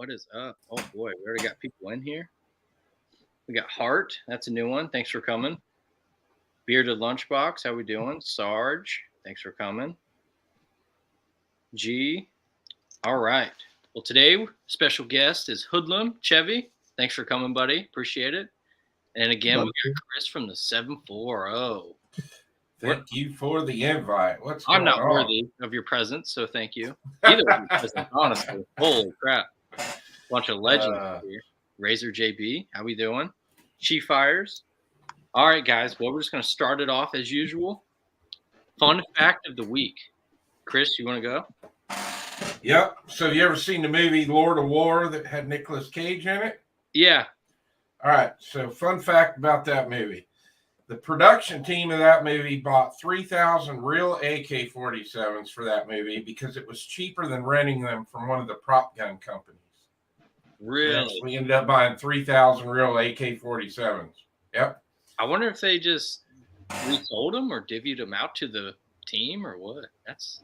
What is up? Oh boy, we already got people in here. We got Hart. That's a new one. Thanks for coming. Bearded Lunchbox. How we doing? Sarge. Thanks for coming. G. All right. Well, today special guest is Hoodlum Chevy. Thanks for coming, buddy. Appreciate it. And again, we got Chris from the 740. Thank you for the invite. I'm not worthy of your presence, so thank you. Either of your presence, honestly. Holy crap. Bunch of legends here. Razor JB, how we doing? Chief Fires. All right, guys. Well, we're just going to start it off as usual. Fun fact of the week. Chris, you want to go? Yep. So you ever seen the movie Lord of War that had Nicolas Cage in it? Yeah. All right. So fun fact about that movie. The production team of that movie bought 3,000 real AK-47s for that movie because it was cheaper than renting them from one of the prop gun companies. Really? So we ended up buying 3,000 real AK-47s. Yep. I wonder if they just resold them or divvied them out to the team or what. That's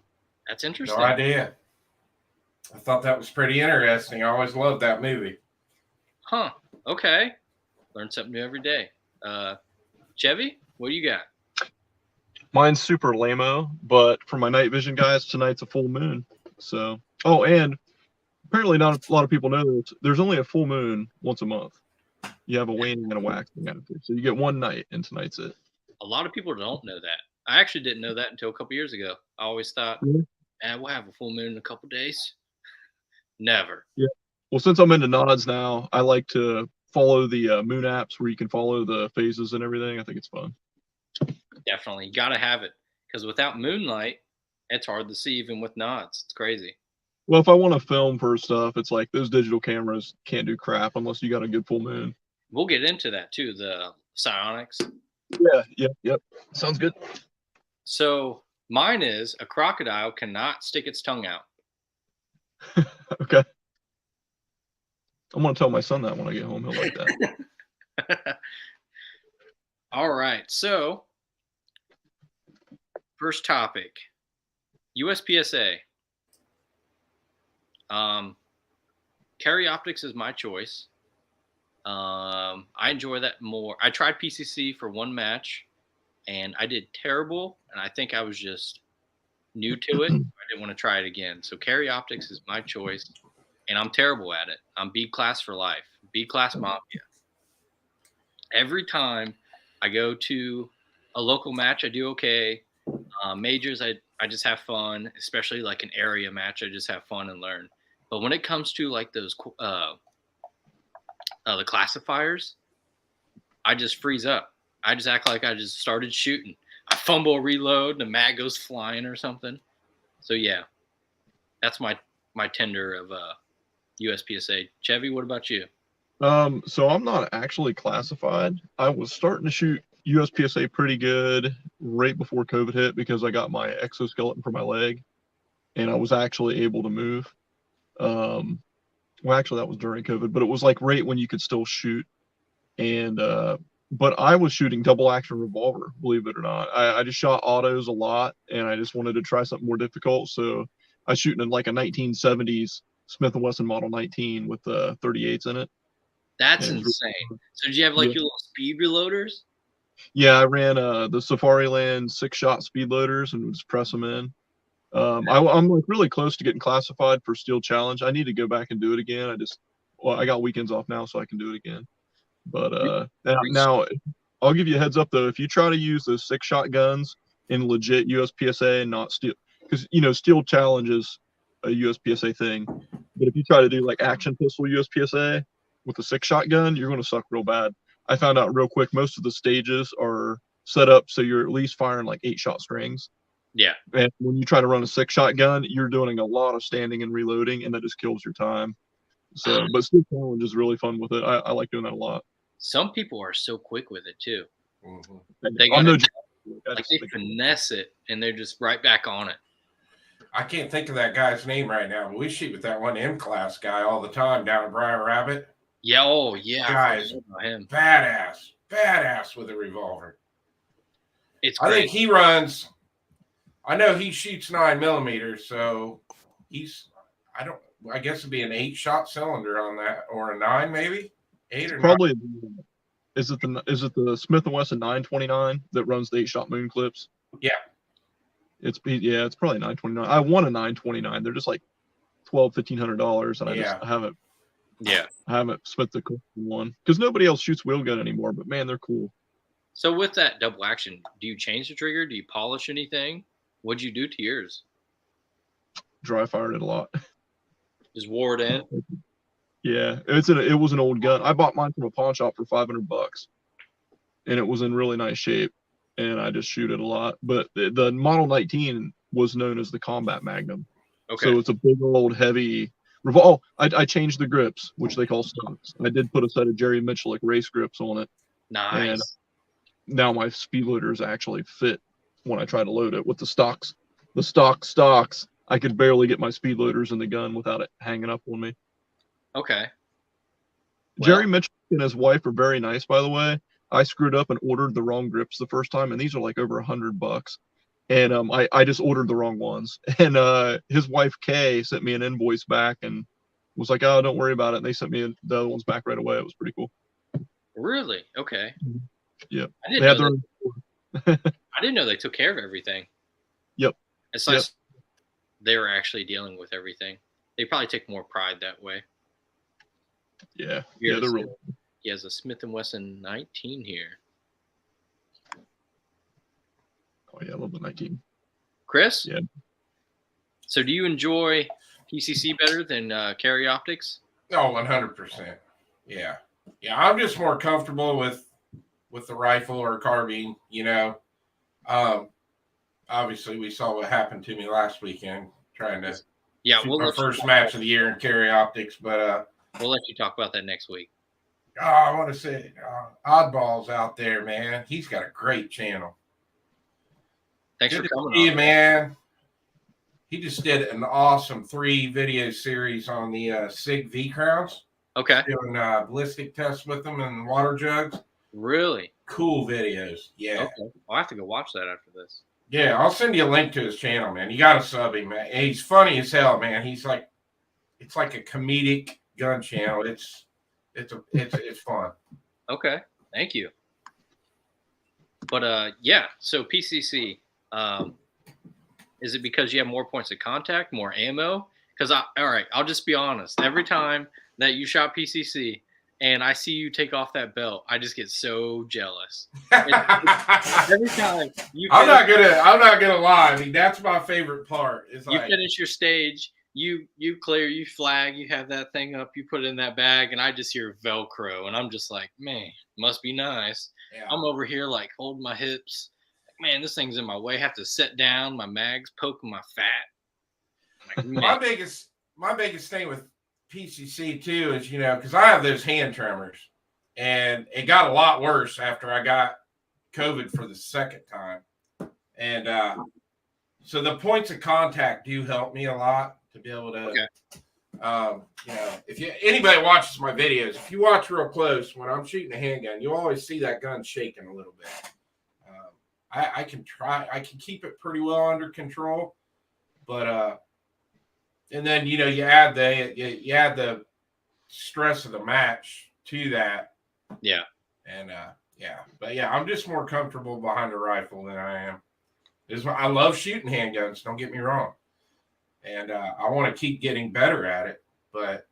interesting. No idea. I thought that was pretty interesting. I always loved that movie. Huh. Okay. Learn something new every day. Chevy, what do you got? Mine's super lame-o, but for my night vision guys, tonight's a full moon. So, oh, and apparently not a lot of people know this. There's only a full moon once a month. You have a waning and a waxing after. So you get one night, and tonight's it. A lot of people don't know that. I actually didn't know that until a couple years ago. I always thought, we'll have a full moon in a couple days. Never. Yeah. Well, since I'm into nods now, I like to follow the moon apps where you can follow the phases and everything. I think it's fun. Definitely. You got to have it. Because without moonlight, it's hard to see even with nods. It's crazy. Well, if I want to film for stuff, it's like those digital cameras can't do crap unless you got a good full moon. We'll get into that too, the psionics. Yep. Sounds good. So mine is a crocodile cannot stick its tongue out. Okay. I'm going to tell my son that when I get home. He'll like that. All right. So first topic, USPSA. Carry optics is my choice. I enjoy that more. I tried PCC for one match, and I did terrible, and I think I was just new to it. I didn't want to try it again. So carry optics is my choice, and I'm terrible at it. I'm B class for life, B class mafia. Every time I go to a local match, I do okay. Majors, I just have fun, especially like an area match. I just have fun and learn. But when it comes to like those the classifiers, I just freeze up. I just act like I just started shooting. I fumble a reload and the mag goes flying or something. So yeah, that's my tender of USPSA. Chevy, what about you? So I'm not actually classified. I was starting to shoot USPSA pretty good right before COVID hit because I got my exoskeleton for my leg and I was actually able to move. Well, actually that was during COVID, but it was like right when you could still shoot. And, but I was shooting double action revolver, believe it or not. I just shot autos a lot and I just wanted to try something more difficult. So I was shooting in like a 1970s Smith & Wesson Model 19 with 38s in it. That's insane. So did you have like your little speed reloaders? Yeah, I ran the Safariland 6-shot speed loaders and just press them in. I'm like really close to getting classified for Steel Challenge. I need to go back and do it again. I got weekends off now, so I can do it again. But now I'll give you a heads up though. If you try to use those 6-shot guns in legit USPSA and not Steel, because Steel Challenge is a USPSA thing. But if you try to do like action pistol USPSA with a 6-shot gun, you're going to suck real bad. I found out real quick most of the stages are set up so you're at least firing like 8-shot strings. Yeah. And when you try to run a 6-shot gun, you're doing a lot of standing and reloading, and that just kills your time. So, but Steel Challenge is really fun with it. I like doing that a lot. Some people are so quick with it too. Mm-hmm. They finesse it, and they're just right back on it. I can't think of that guy's name right now, but we shoot with that one M-class guy all the time down at Briar Rabbit. Yeah, oh yeah. Guys, badass with a revolver. It's great. I think he runs. I know he shoots 9mm, so I guess it'd be an 8-shot cylinder on that, or a 9 maybe, 8 or 9. Probably. Is it the Smith & Wesson 929 that runs the 8-shot moon clips? Yeah. It's probably 929. I want a 929. They're just like $1,200-$1,500, and Yeah. I haven't spent the one because nobody else shoots wheel gun anymore. But man, they're cool. So with that double action, do you change the trigger? Do you polish anything? What'd you do to yours? Dry fired it a lot. Just wore it in? Yeah, it was an old gun. I bought mine from a pawn shop for $500, and it was in really nice shape. And I just shoot it a lot. But the Model 19 was known as the Combat Magnum. Okay. So it's a big old heavy revolver. I changed the grips, which they call stocks. I did put a set of Jerry Michalik race grips on it. Nice. And now my speed loaders actually fit when I try to load it with the stocks. The stocks. I could barely get my speed loaders in the gun without it hanging up on me. Okay. Well, Jerry Mitchell and his wife are very nice, by the way. I screwed up and ordered the wrong grips the first time, and these are like over $100. And I just ordered the wrong ones. And his wife Kay sent me an invoice back and was like, "Oh, don't worry about it." And they sent me the other ones back right away. It was pretty cool. Really? Okay. Yeah. I They didn't had know their I didn't know they took care of everything. Yep. It's like they were actually dealing with everything. They probably take more pride that way. Yeah. Yeah, they're real. He has a Smith & Wesson 19 here. Oh yeah, I love the 19. Chris? Yeah. So do you enjoy PCC better than Carry Optics? Oh, 100%. Yeah. Yeah, I'm just more comfortable with the rifle or carbine, you know. Obviously we saw what happened to me last weekend trying to shoot my first match of the year in Carry Optics, but we'll let you talk about that next week. I want to say Oddball's out there, man. He's got a great channel. Thanks for coming on, man. He just did an awesome 3-video series on the SIG V crowns. Okay. Doing ballistic tests with them and water jugs. Really? Cool videos. Yeah. Okay. I'll have to go watch that after this. Yeah, I'll send you a link to his channel, man. You got to sub him, man. He's funny as hell, man. It's like a comedic gun channel. It's fun. Okay. Thank you. But yeah, so PCC, is it because you have more points of contact, more ammo? Because all right, I'll just be honest. Every time that you shot PCC and I see you take off that belt, I just get so jealous. Every time you I'm not gonna lie. I mean, that's my favorite part. Is you finish your stage, you clear, you flag, you have that thing up, you put it in that bag, and I just hear Velcro, and I'm just like, man, must be nice. Yeah. I'm over here like holding my hips. Man, this thing's in my way. I have to sit down. My mag's poking my fat. Like, my biggest thing with PCC too is, you know, because I have those hand tremors, and it got a lot worse after I got COVID for the second time, and so the points of contact do help me a lot to be able to. Okay. You know, if anybody watches my videos, if you watch real close when I'm shooting a handgun, you always see that gun shaking a little bit. I can keep it pretty well under control, but and then, you know, you add the stress of the match to that. Yeah. And but yeah, I'm just more comfortable behind a rifle than I am. I love shooting handguns, don't get me wrong. And I want to keep getting better at it, but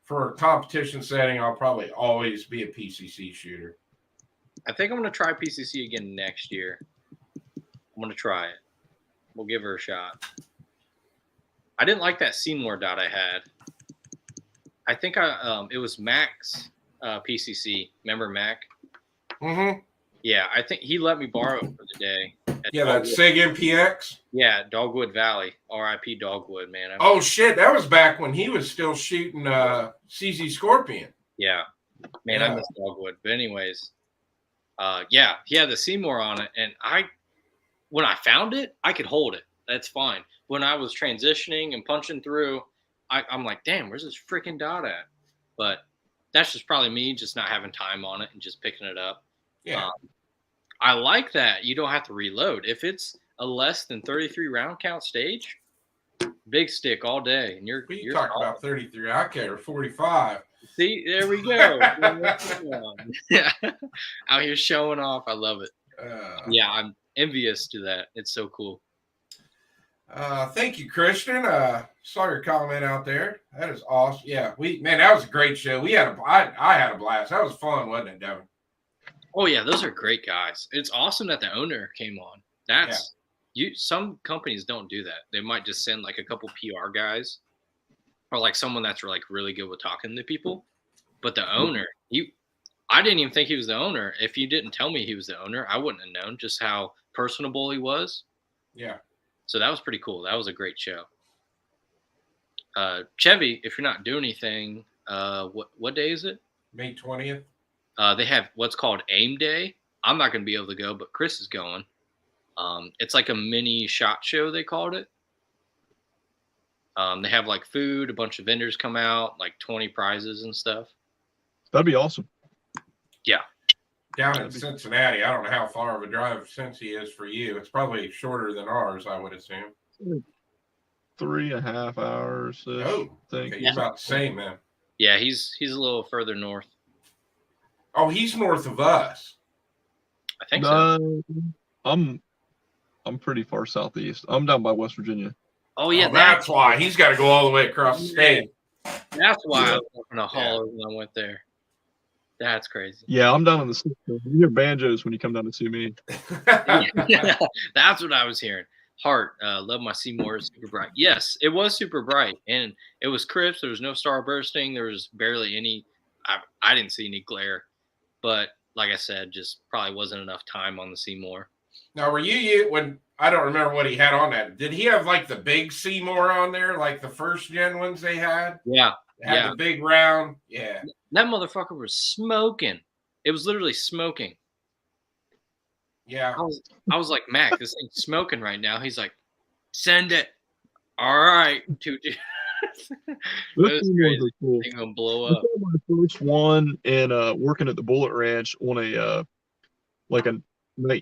for a competition setting, I'll probably always be a PCC shooter. I think I'm going to try PCC again next year. I'm going to try it. We'll give her a shot. I didn't like that Seymour dot I had. I think it was Mac's PCC. Remember Mac? Mm-hmm. Yeah, I think he let me borrow it for the day. Yeah, that SIG MPX? Yeah, Dogwood Valley. R.I.P. Dogwood, man. Oh, shit. That was back when he was still shooting CZ Scorpion. Yeah. Man, I miss Dogwood. But anyways, yeah, he had the Seymour on it. And when I found it, I could hold it. That's fine. When I was transitioning and punching through, I'm like, damn, where's this freaking dot at? But that's just probably me just not having time on it and just picking it up. Yeah. I like that you don't have to reload. If it's a less than 33 round count stage, Big stick all day, and We you're talked solid. about 33. I care 45. See, there we go. Yeah, out here showing off. I love it. Yeah, I'm envious to that. It's so cool. Thank you, Christian. Saw your comment out there. That is awesome. Yeah, that was a great show. I had a blast. That was fun, wasn't it, Devin? Oh yeah, those are great guys. It's awesome that the owner came on. That's you. Some companies don't do that. They might just send like a couple PR guys, or like someone that's like really good with talking to people. But the owner, I didn't even think he was the owner. If you didn't tell me he was the owner, I wouldn't have known just how personable he was. Yeah. So that was pretty cool. That was a great show. Chevy, if you're not doing anything, what day is it? May 20th. They have what's called AIM Day. I'm not going to be able to go, but Chris is going. It's like a mini SHOT Show, they called it. They have like food, a bunch of vendors come out, like 20 prizes and stuff. That'd be awesome. Yeah. Down in Cincinnati. I don't know how far of a drive Cincy is for you. It's probably shorter than ours, I would assume. 3.5 hours. Oh, okay. You're about the same, man. Yeah, he's a little further north. Oh, he's north of us. I think so. I'm pretty far southeast. I'm down by West Virginia. Oh yeah, that's why he's got to go all the way across the state. That's why I was walking a haul when I went there. That's crazy. Yeah, I'm down in the city. You hear banjos when you come down to see me. Yeah, that's what I was hearing. Heart, love my Seymour, super bright. Yes, it was super bright, and it was crisp. There was no star bursting. There was barely any. I didn't see any glare, but like I said, just probably wasn't enough time on the Seymour. Now, were you when I don't remember what he had on that? Did he have like the big Seymour on there, like the first gen ones they had? Yeah, had the big round. Yeah, that motherfucker was smoking. It was literally smoking. Yeah. I was like, Mac, this thing's smoking right now. He's like, send it. All right. This was crazy. Cool. It's gonna blow up. My first one and working at the Bullet Ranch on a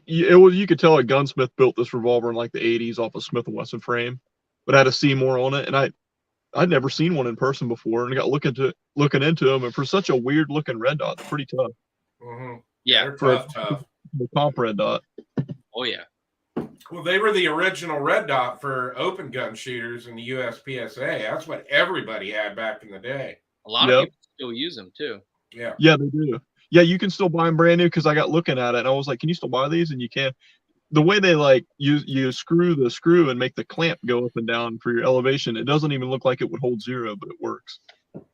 you could tell a gunsmith built this revolver in like the 80s off a Smith & Wesson frame, but had a Seymour on it, and I'd never seen one in person before, and I got looking into them, and for such a weird looking red dot, they're pretty tough. Mm-hmm. Yeah, they're tough. The top red dot. Oh yeah. Well, they were the original red dot for open gun shooters in the USPSA. That's what everybody had back in the day. A lot of people still use them too. Yeah. Yeah, they do. Yeah, you can still buy them brand new because I got looking at it and I was like, can you still buy these? And you can. The way they like you screw the screw and make the clamp go up and down for your elevation, it doesn't even look like it would hold zero, but it works.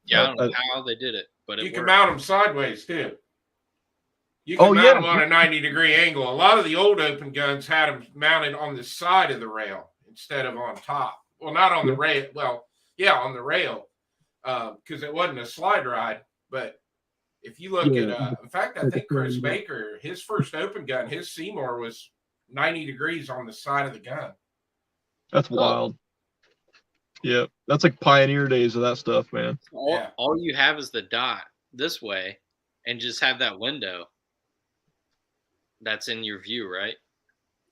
Yeah, I don't know how they did it, but you can mount them sideways too. You can mount them on a 90-degree angle. A lot of the old open guns had them mounted on the side of the rail instead of on top. Well, not on the rail. Well, yeah, on the rail because it wasn't a slide ride. But if you look at, in fact, I think Chris Baker, his first open gun, his Seymour was 90 degrees on the side of the gun. That's wild. Yeah, that's like pioneer days of that stuff, man. All you have is the dot this way and just have that window. That's in your view, right?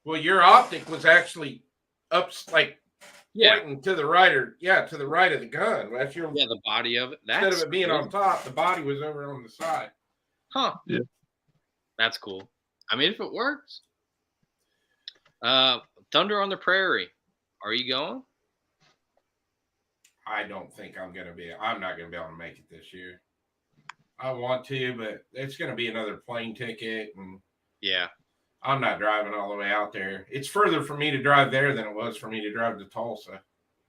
Well, your optic was actually up, like pointing to the right, to the right of the gun. That's your the body of it. Instead of it being on top, the body was over on the side. Huh? Yeah, that's cool. I mean, if it works. Thunder on the Prairie. Are you going? I don't think I'm not going to be able to make it this year. I want to, but it's going to be another plane ticket and. Yeah. I'm not driving all the way out there. It's further for me to drive there than it was for me to drive to Tulsa.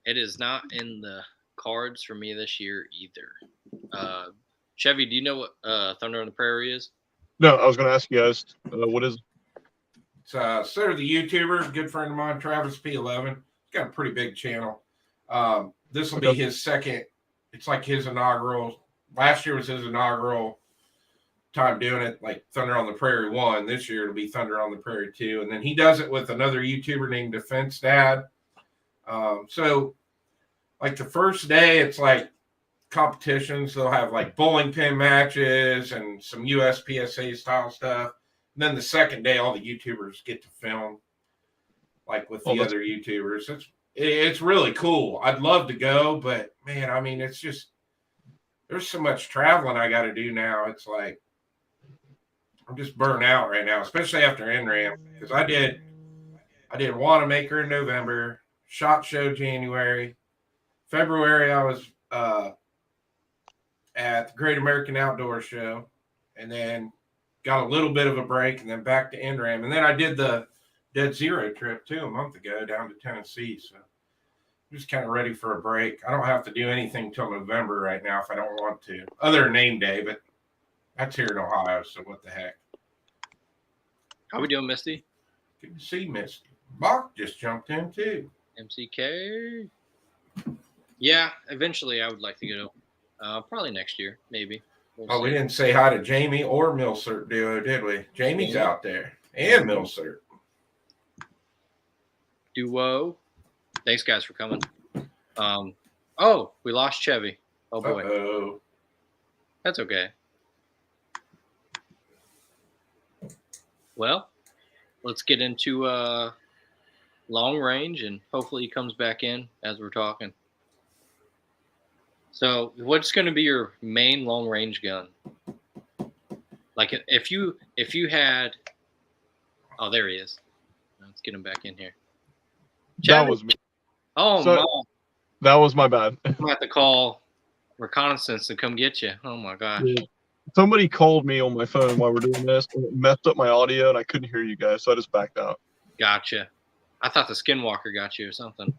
It is not in the cards for me this year either. Chevy, do you know what Thunder on the Prairie is? No, I was going to ask you guys, what is it? It's Sarah the YouTuber, good friend of mine, Travis P11. He's got a pretty big channel. This will be his second. It's like his inaugural. Last year was his inaugural time doing it, like Thunder on the Prairie 1. This year it'll be Thunder on the Prairie 2. And then he does it with another YouTuber named Defense Dad. So like the first day, it's like competitions. They'll have like bowling pin matches and some USPSA style stuff. And then the second day, all the YouTubers get to film like with the other YouTubers. it's really cool. I'd love to go, but man, I mean, it's just there's so much traveling I got to do now. It's like I'm just burnt out right now, especially after NRAM because I did Wanamaker in November, SHOT Show January, February I was at the Great American Outdoor Show, and then got a little bit of a break, and then back to NRAM, and then I did the Dead Zero trip too a month ago down to Tennessee. So I'm just kind of ready for a break. I don't have to do anything till November right now if I don't want to, other than name day, but that's here in Ohio, so what the heck. How we doing, Misty? Good to see Misty. Bach just jumped in too. MCK. Yeah, eventually I would like to go. Probably next year, maybe. We'll we didn't say hi to Jamie or Milsert duo, did we? Jamie's out there and Milsert. Duo. Thanks, guys, for coming. Oh, we lost Chevy. Oh, boy. Uh-oh. That's okay. Well, let's get into long range, and hopefully he comes back in as we're talking. So what's going to be your main long range gun? Like if you had, oh, there he is. Let's get him back in here. That was me. Oh, So- my. That was my bad. I'm going to have to call reconnaissance to come get you. Oh, my gosh. Yeah. Somebody called me on my phone while we're doing this, and it messed up my audio, and I couldn't hear you guys, so I just backed out. Gotcha. I thought the skinwalker got you or something.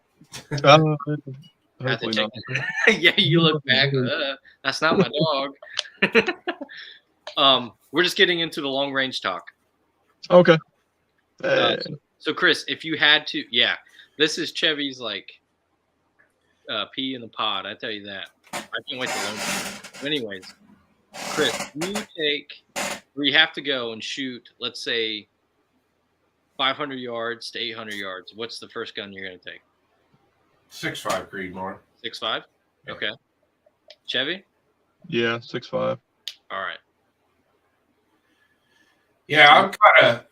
Hopefully not. Yeah, you look back. That's not my dog. We're just getting into the long range talk. Okay. So Chris, if you had to, yeah, this is Chevy's like pea in the pod. I tell you that. I can't wait to learn. Anyways, Chris, you take where you have to go and shoot, let's say 500 yards to 800 yards. What's the first gun you're going to take? 6.5 Creedmoor. 6.5? Okay. Chevy? Yeah, 6.5. All right. Yeah,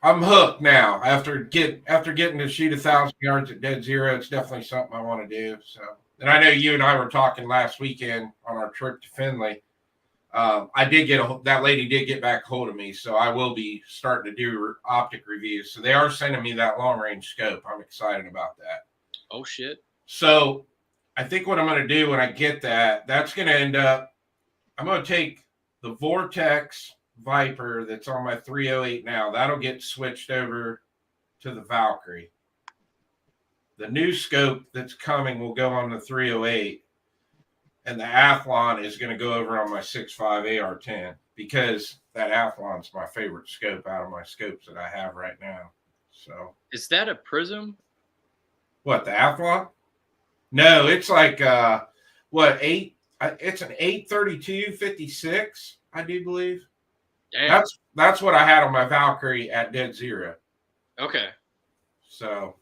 I'm hooked now. After getting to shoot 1,000 yards at Dead Zero, it's definitely something I want to do. So, and I know you and I were talking last weekend on our trip to Findlay. I did that lady did get back hold of me, so I will be starting to do optic reviews. So they are sending me that long range scope. I'm excited about that. Oh shit. So I think what I'm going to do when I get that, that's going to end up, I'm going to take the Vortex Viper that's on my 308 now. That'll get switched over to the Valkyrie. The new scope that's coming will go on the 308. And the Athlon is going to go over on my 6.5 AR-10 because that Athlon's my favorite scope out of my scopes that I have right now. So is that a prism? What, the Athlon? No, it's like it's an 832-56, I do believe. Damn. That's what I had on my Valkyrie at Dead Zero. Okay. So,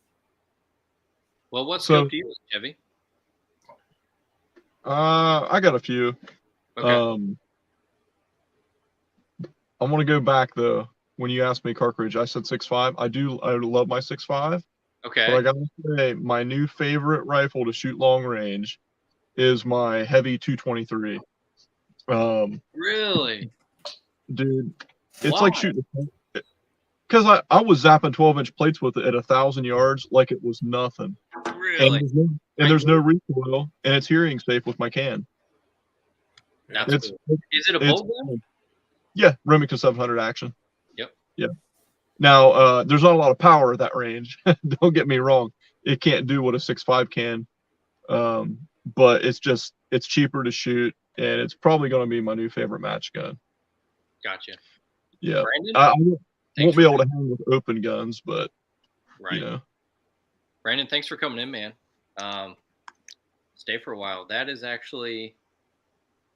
well, what scope do you use, Chevy? I got a few. Okay. I'm gonna go back though. When you asked me cartridge, I said 6.5. I love my 6.5. Okay. But I gotta say, my new favorite rifle to shoot long range is my heavy 223. Really? Dude, it's Why? like shooting. Because I was zapping 12-inch plates with it at 1,000 yards like it was nothing. Really? And there's no recoil, and it's hearing safe with my can. That's cool. Is it a bolt gun? Yeah, Remington 700 action. Yep. Yeah. Now, there's not a lot of power at that range. Don't get me wrong. It can't do what a 6.5 can. But it's cheaper to shoot, and it's probably going to be my new favorite match gun. Gotcha. Yeah. Brandon? I won't be able to hang with open guns, but, right. You know. Brandon, thanks for coming in, man. Stay for a while. That is actually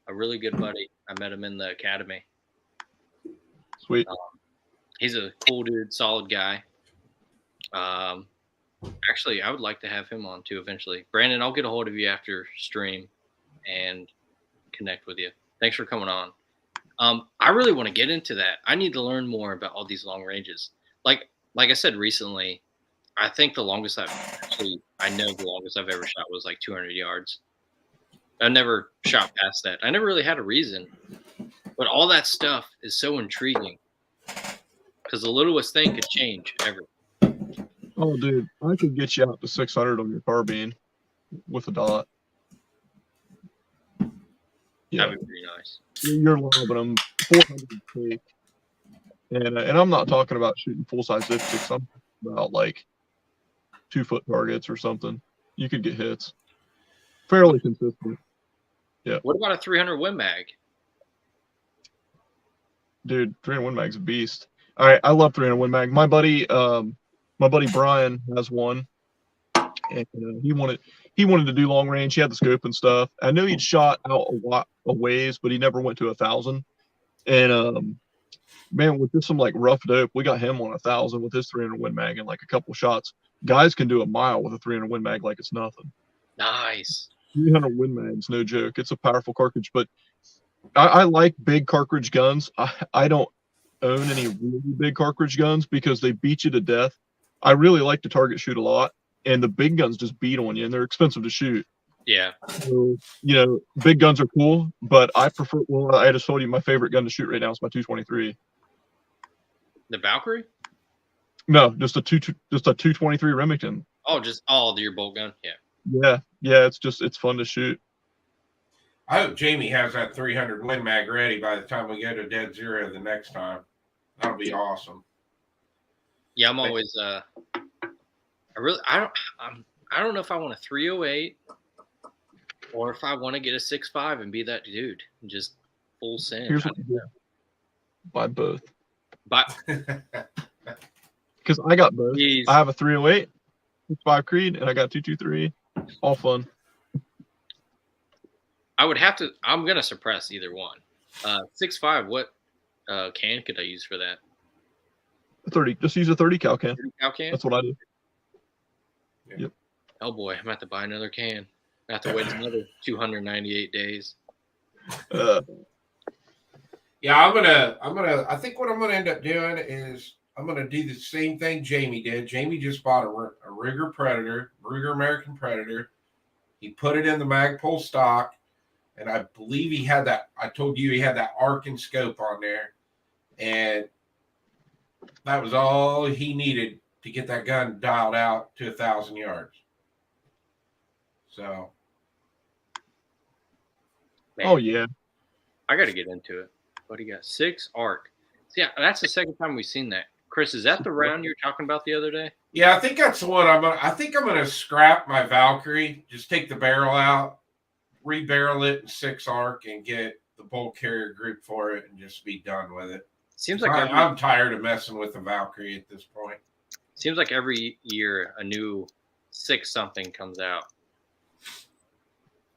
a really good buddy. I met him in the academy. Sweet. He's a cool dude, solid guy. Actually, I would like to have him on too eventually. Brandon, I'll get a hold of you after stream and connect with you. Thanks for coming on. I really want to get into that. I need to learn more about all these long ranges. Like I said recently, I think the longest I've actually I know the longest I've ever shot was like 200 yards. I never shot past that. I never really had a reason, but all that stuff is so intriguing because the littlest thing could change everything. Oh, dude, I could get you out to 600 on your carbine with a dot. Yeah, That'd be pretty nice. you're lobbing them 400 feet. And I'm not talking about shooting full-size dipsticks. I'm talking about like 2-foot targets or something. You could get hits. Fairly consistent. Yeah. What about a 300 Win Mag? Dude, 300 Win Mag's a beast. All right, I love 300 Win Mag. My buddy Brian has one, and he wanted to do long range. He had the scope and stuff. I know he'd shot out a ways, but he never went to 1,000. And man, with just some like rough dope, we got him on 1,000 with his 300 Win Mag and like a couple shots. Guys can do a mile with a 300 Win Mag like it's nothing. Nice. 300 Win Mag's no joke. It's a powerful cartridge, but I like big cartridge guns. I don't own any really big cartridge guns because they beat you to death. I really like to target shoot a lot, and the big guns just beat on you, and they're expensive to shoot. Yeah. So, big guns are cool, but I prefer. Well, I just told you my favorite gun to shoot right now is my 223. The Valkyrie? No, just a 223 Remington. Oh, your bolt gun? Yeah. Yeah. It's fun to shoot. I hope Jamie has that 300 Win Mag ready by the time we go to Dead Zero the next time. That'll be awesome. Yeah, I'm always I don't know if I want a 308 or if I want to get a 6.5 and be that dude and just full send. Here's what you do. Buy both. But because I got both. Jeez. I have a 308, 6.5 Creed, and I got 223. All fun. I'm gonna suppress either one. 6.5. What can could I use for that? 30. Just use a 30 cal can. 30 cal can. That's what I do. Yeah. Yep. Oh boy, I'm gonna have to buy another can. I have to wait another 298 days. Yeah, I think what I'm gonna end up doing is I'm gonna do the same thing Jamie did. Jamie just bought a Ruger Predator, Ruger American Predator. He put it in the Magpul stock, and I believe he had that. I told you he had that arc and scope on there, and that was all he needed to get that gun dialed out to 1,000 yards. So, Man, Oh yeah. I got to get into it. What do you got? 6 arc. See, yeah, that's the second time we've seen that. Chris, is that the round you were talking about the other day? yeah, I think that's the one. I think I'm gonna scrap my Valkyrie. Just take the barrel out, rebarrel it in 6 arc, and get the bolt carrier group for it, and just be done with it. Seems like I'm tired of messing with the Valkyrie at this point. Seems like every year a new 6 something comes out.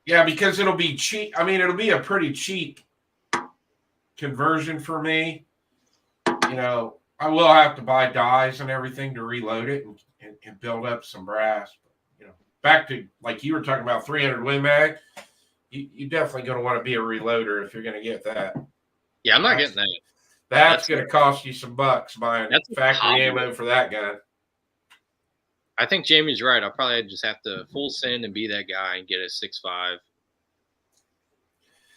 Yeah, because it'll be cheap. I mean, it'll be a pretty cheap conversion for me. I will have to buy dies and everything to reload it and build up some brass. But, back to like you were talking about 300 Win Mag, you definitely going to want to be a reloader if you're going to get that. Yeah, I'm not getting that. That's going to cost you some bucks buying That's factory ammo for that gun. I think Jamie's right. I'll probably just have to full send and be that guy and get a 6.5.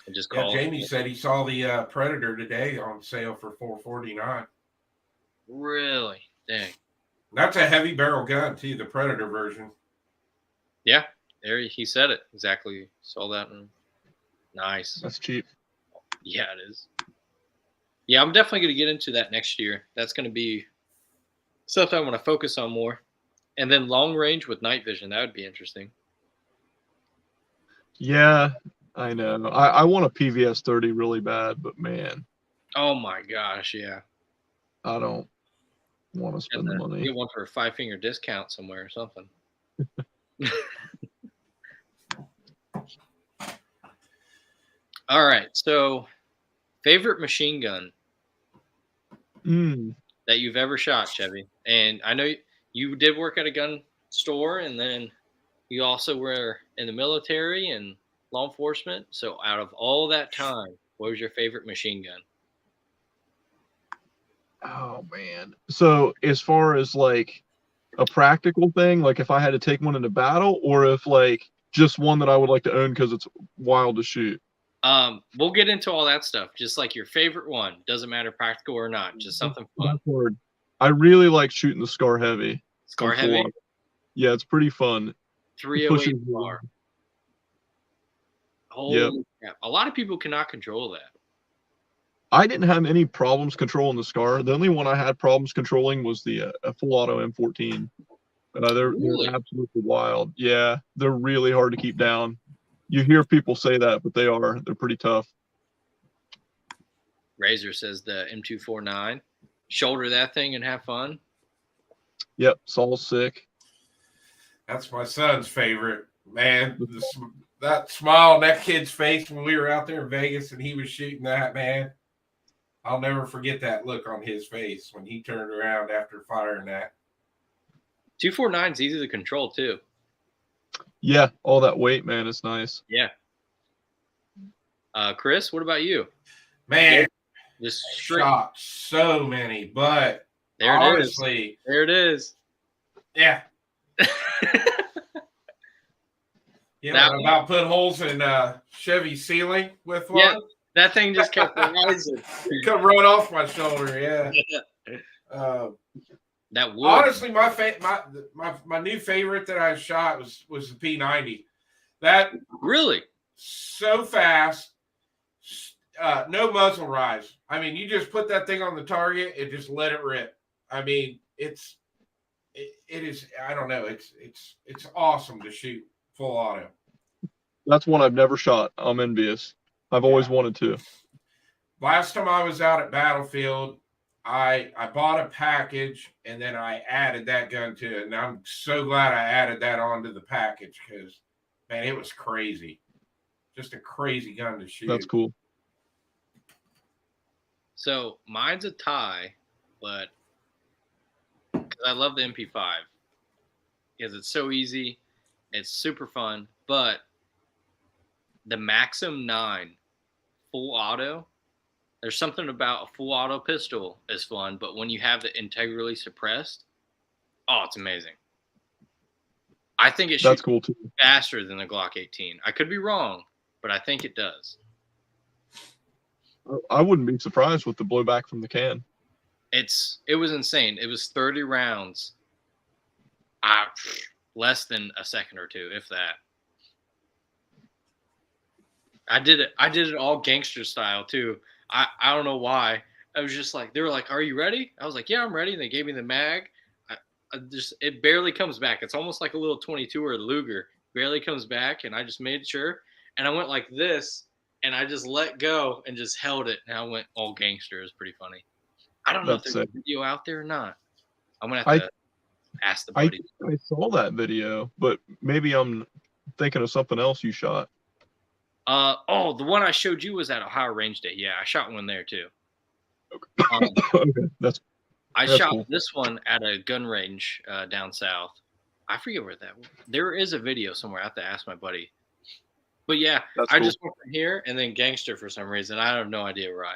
And just call Jamie said he saw the Predator today on sale for $449. Really? Dang. That's a heavy barrel gun too, the Predator version. Yeah, there he said it exactly. Saw that one. Nice. That's cheap. Yeah, it is. Yeah, I'm definitely going to get into that next year. That's going to be stuff I want to focus on more. And then long range with night vision. That would be interesting. Yeah, I know. I want a PVS 30 really bad, but man, Oh my gosh, yeah. I don't want to spend the money. Get one for a 5-finger discount somewhere or something. All right, so favorite machine gun that you've ever shot, Chevy? And I know you did work at a gun store, and then you also were in the military and law enforcement. So out of all that time, what was your favorite machine gun? Oh man. So as far as like a practical thing, like if I had to take one into battle, or if like just one that I would like to own because it's wild to shoot. We'll get into all that stuff. Just like your favorite one, doesn't matter practical or not, just something fun. That's hard. I really like shooting the Scar Heavy. Scar Heavy? Yeah, it's pretty fun. 308 bar. Holy crap. A lot of people cannot control that. I didn't have any problems controlling the Scar. The only one I had problems controlling was the full auto M14. They're absolutely wild. Yeah, they're really hard to keep down. You hear people say that, but they're pretty tough. Razor says the M249. Shoulder that thing and have fun. Yep, Saul's sick. That's my son's favorite. Man, that smile on that kid's face when we were out there in Vegas and he was shooting that, man. I'll never forget that look on his face when he turned around after firing that. 249 is easy to control too. Yeah, all that weight, man, it's nice. Yeah. Chris, what about you? Man, just shot so many, but there honestly, there it is. Yeah. I about put holes in Chevy ceiling with one. Yeah, that thing just kept rising. It come right off my shoulder. Yeah. That wood. Honestly, my new favorite that I shot was the P90. That really so fast. No muzzle rise. I mean, you just put that thing on the target and just let it rip. I mean, it is. I don't know. It's awesome to shoot full auto. That's one I've never shot. I'm envious. I've always wanted to. Last time I was out at Battlefield, I bought a package and then I added that gun to it. And I'm so glad I added that onto the package because, man, it was crazy. Just a crazy gun to shoot. That's cool. So mine's a tie, but because I love the MP5 because it's so easy, it's super fun. But the Maxim 9 full auto, there's something about a full auto pistol is fun, but when you have it integrally suppressed, oh, it's amazing. I think it shoots cool too. Faster than the Glock 18. I could be wrong, but I think it does. I wouldn't be surprised with the blowback from the can. It was insane. It was 30 rounds. Less than a second or two, if that. I did it all gangster style too. I don't know why. I was just like, they were like, "Are you ready?" I was like, "Yeah, I'm ready." And they gave me the mag. It barely comes back. It's almost like a little 22 or a Luger. Barely comes back, and I just made sure. And I went like this, and I just let go and just held it. And I went all gangster. It was pretty funny. I don't know if there's a video out there or not. I'm gonna have to ask the buddy. I saw that video, but maybe I'm thinking of something else you shot. The one I showed you was at Ohio Range Day. Yeah, I shot one there too. Okay, that's shot cool. This one at a gun range down south. I forget where that was. There is a video somewhere. I have to ask my buddy. But yeah, I just went from here and then gangster for some reason. I have no idea why.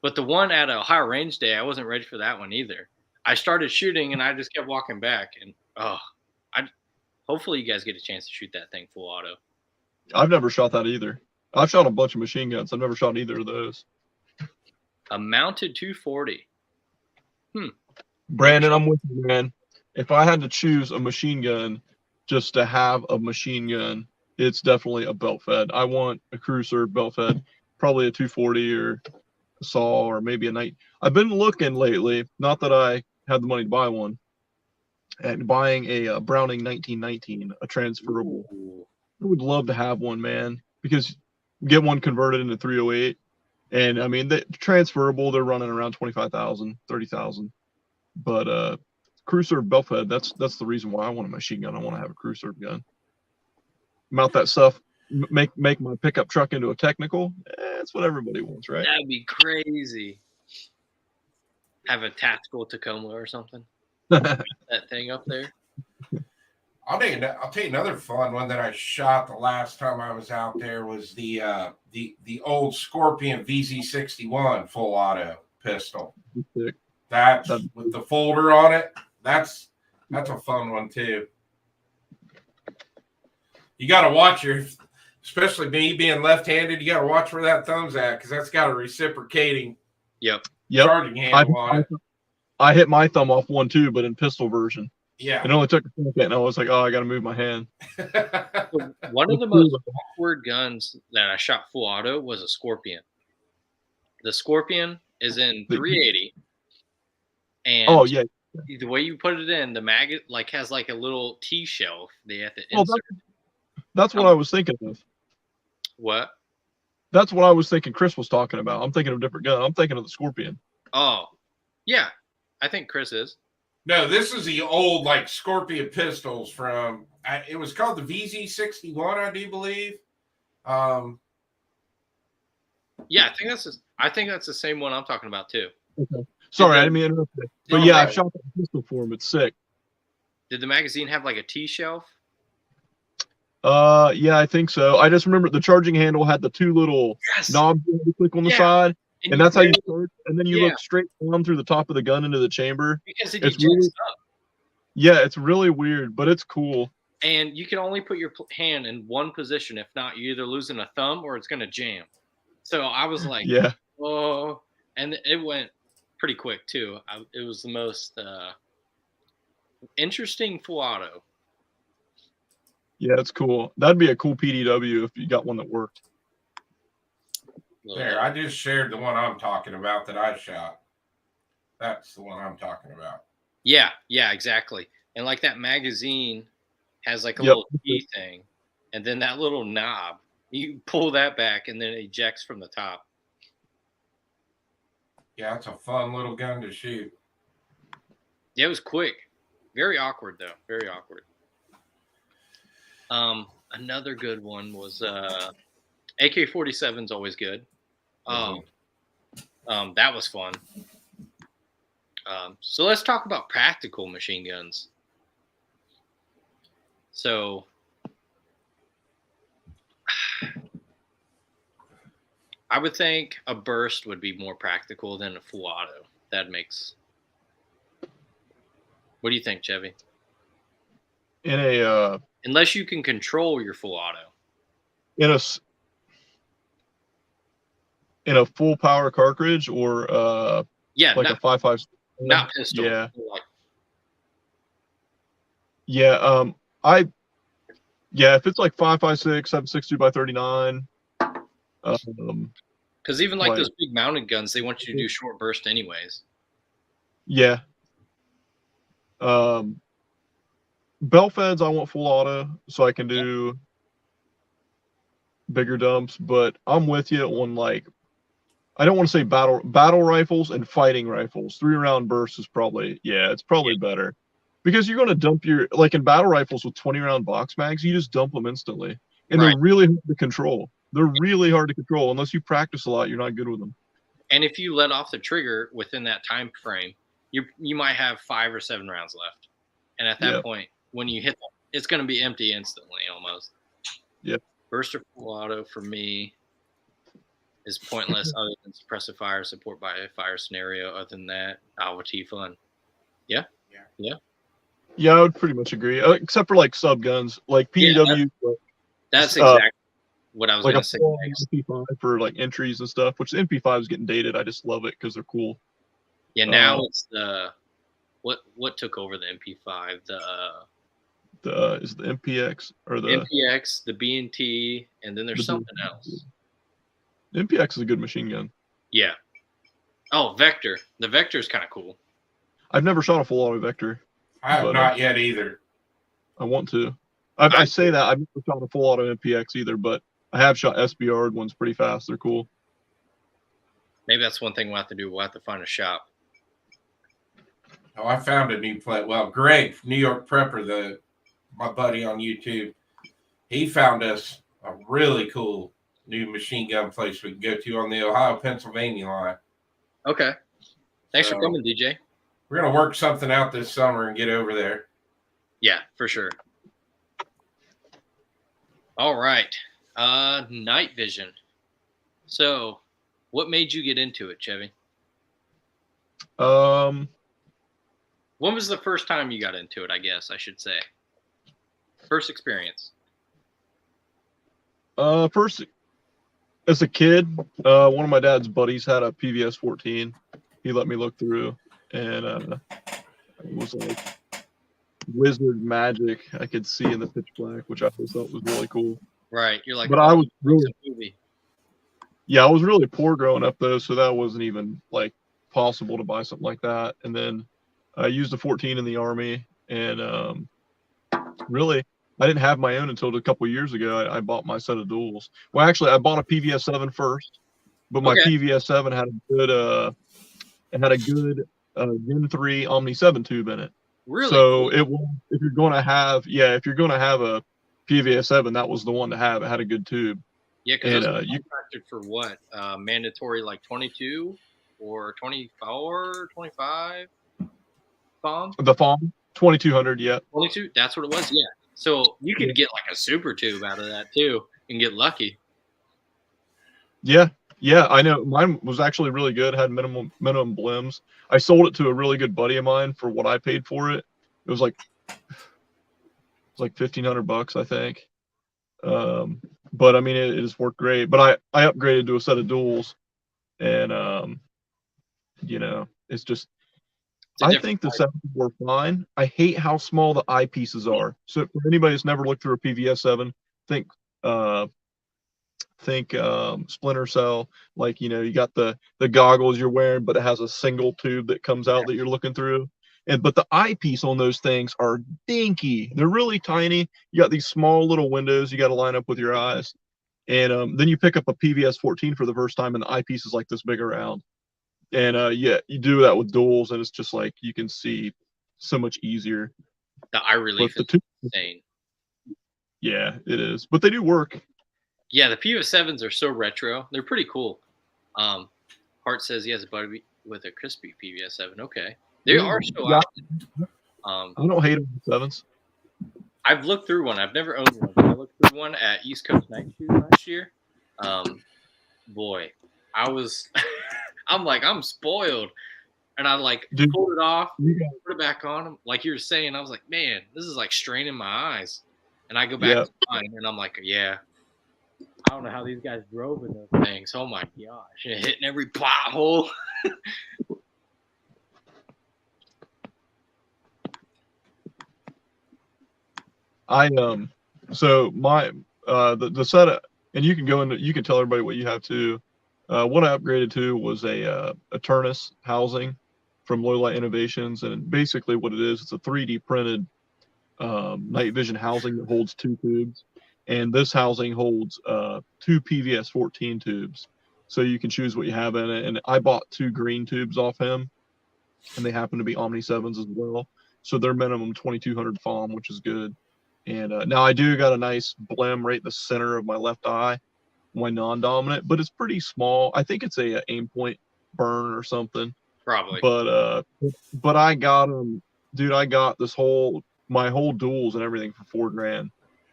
But the one at Ohio Range Day, I wasn't ready for that one either. I started shooting and I just kept walking back. And hopefully you guys get a chance to shoot that thing full auto. I've never shot that either. I've shot a bunch of machine guns. I've never shot either of those. A mounted 240. Brandon, I'm with you, man. If I had to choose a machine gun just to have a machine gun, it's definitely a belt fed. I want a cruiser belt fed, probably a 240 or a saw or maybe a night. I've been looking lately, not that I had the money to buy one, and buying a Browning 1919, a transferable. Ooh. I would love to have one, man, because get one converted into 308. And I mean, the transferable, they're running around 25,000, 30,000. But cruiser belt fed, that's the reason why I want a machine gun. I want to have a cruiser gun. Mount that stuff, make my pickup truck into a technical. That's what everybody wants, right? That'd be crazy. Have a tactical Tacoma or something. That thing up there. I'll tell you another fun one that I shot the last time I was out there was the old Scorpion VZ61 full auto pistol. That's with the folder on it. That's That's a fun one too. You got to watch especially me being left-handed. You got to watch where that thumb's at because that's got a reciprocating Yep. charging handle on it. I hit my thumb off one too, but in pistol version. Yeah. It only took a second, and I was like, "Oh, I got to move my hand." One of the most awkward guns that I shot full auto was a Scorpion. The Scorpion is in 380, and yeah, the way you put it in, the mag has like a little T shelf. They have to well, insert. that's what I was thinking of. What? That's what I was thinking. Chris was talking about. I'm thinking of a different gun. I'm thinking of the Scorpion. Oh, yeah, I think Chris is. No, this is the old like Scorpion pistols from. It was called the VZ61, I do believe. Yeah, I think that's the same one I'm talking about too. Okay. Sorry, I didn't mean to interrupt you. But yeah, I've shot the pistol for him. It's sick. Did the magazine have like a T shelf? Yeah, I think so. I just remember the charging handle had the two little knobs you had to click on the side, and that's how you start. And then you look straight down through the top of the gun into the chamber. Because it ejects up. Yeah, it's really weird, but it's cool. And you can only put your hand in one position. If not, you're either losing a thumb or it's going to jam. So I was like, yeah. Oh, and it went pretty quick too. It was the most interesting full auto. Yeah, it's cool. That'd be a cool PDW if you got one that worked. There, I just shared the one I'm talking about that I shot. That's the one I'm talking about. Yeah, exactly. And like that magazine has like a little key thing, and then that little knob, you pull that back, and then it ejects from the top. Yeah, it's a fun little gun to shoot. Yeah, it was quick. Very awkward though. Very awkward. Another good one was AK-47 is always good. That was fun. So let's talk about practical machine guns. So I would think a burst would be more practical than a full auto. That makes. What do you think, Chevy? Unless you can control your full auto. In a full power cartridge or a 5.56. Not pistol. Yeah. If it's like 5.56, 7.62 by 39. Because even like those big mounted guns, they want you to do short burst anyways. Yeah. Bell feds, I want full auto so I can do bigger dumps, but I'm with you on I don't want to say battle rifles and fighting rifles. 3-round burst is probably better because you're going to dump in battle rifles with 20-round box mags, you just dump them instantly, and they're really hard to control. They're really hard to control unless you practice a lot. You're not good with them. And if you let off the trigger within that time frame, you might have 5 or 7 rounds left, and at that point, when you hit them, it's going to be empty instantly almost. Yeah. Burst or full auto for me is pointless other than suppressive fire, support by a fire scenario. Other than that, Alva-T fun. Yeah. Yeah, I would pretty much agree, except for sub guns, like PDW. That's exactly what I was going to say next. MP5 for entries and stuff, which the MP5 is getting dated. I just love it because they're cool. Yeah, now it's the what took over the MP5? Is the MPX or the MPX, the B&T, and then there's something else. The MPX is a good machine gun. Yeah. Oh, Vector. The Vector is kind of cool. I've never shot a full auto Vector. I have not yet either. I want to. I say that I've never shot a full auto MPX either, but I have shot SBR ones pretty fast. They're cool. Maybe that's one thing we'll have to do. We'll have to find a shop. Oh, I found a new place. Well, Greg, New York Prepper, my buddy on YouTube, he found us a really cool new machine gun place we can go to on the Ohio-Pennsylvania line. Okay. Thanks for coming, DJ. We're going to work something out this summer and get over there. Yeah, for sure. All right. Night vision. So, what made you get into it, Chevy? When was the first time you got into it? I guess I should say. First experience. First, as a kid, one of my dad's buddies had a PVS 14. He let me look through, and it was like wizard magic I could see in the pitch black, which I always thought was really cool. Right. You're like, but I was really, movie. yeah, I was really poor growing up though, so that wasn't even like possible to buy something like that. And then I used a 14 in the Army, and really, I didn't have my own until a couple of years ago. I bought my set of duals. Well, actually, I bought a PVS 7 first, but my PVS 7 had a good Gen 3 Omni 7 tube in it. Really? So it was, if you're going to have a PVS 7, that was the one to have. It had a good tube. Yeah, because you contracted for what? Mandatory like 22 or 24, 25 FOM? The FOM 2200, yeah. 22, that's what it was, yeah. So you could get like a super tube out of that too and get lucky. Yeah, I know. Mine was actually really good. Had minimum blims. I sold it to a really good buddy of mine for what I paid for it. It was like $1,500, I think. But I mean, it has worked great. But I upgraded to a set of duals, and it's just. I think the 7s were fine. I hate how small the eyepieces are. So for anybody that's never looked through a PVS 7, think Splinter Cell. Like, you got the goggles you're wearing, but it has a single tube that comes out that you're looking through. But the eyepiece on those things are dinky. They're really tiny. You got these small little windows you got to line up with your eyes. And then you pick up a PVS 14 for the first time, and the eyepiece is like this big around. And you do that with duals, and it's just like you can see so much easier. The eye relief is insane. Yeah, it is. But they do work. Yeah, the PVS 7s are so retro. They're pretty cool. Hart says he has a buddy with a crispy PVS 7. Okay. They are so out. I don't hate them, 7s. I've looked through one. I've never owned one. I looked through one at East Coast Night Shoe last year. Boy, I'm like, I'm spoiled. And I pulled it off, put it back on. Like you were saying, I was like, man, this is like straining my eyes. And I go back to mine, and I'm like, yeah, I don't know how these guys drove in those things. Oh my gosh, hitting every pothole. So my the setup, and you can tell everybody what you have too. What I upgraded to was a Turnus housing from Low Light Innovations, and basically what it is, it's a 3D printed night vision housing that holds 2 tubes, and this housing holds 2 PVS 14 tubes, so you can choose what you have in it. And I bought 2 green tubes off him, and they happen to be Omni 7s as well, so they're minimum 2200 FOM, which is good. And now I do got a nice blim right in the center of my left eye, my non-dominant, but it's pretty small. I think it's a aim point burn or something. Probably. But I got them, dude. I got my whole duals and everything for $4,000.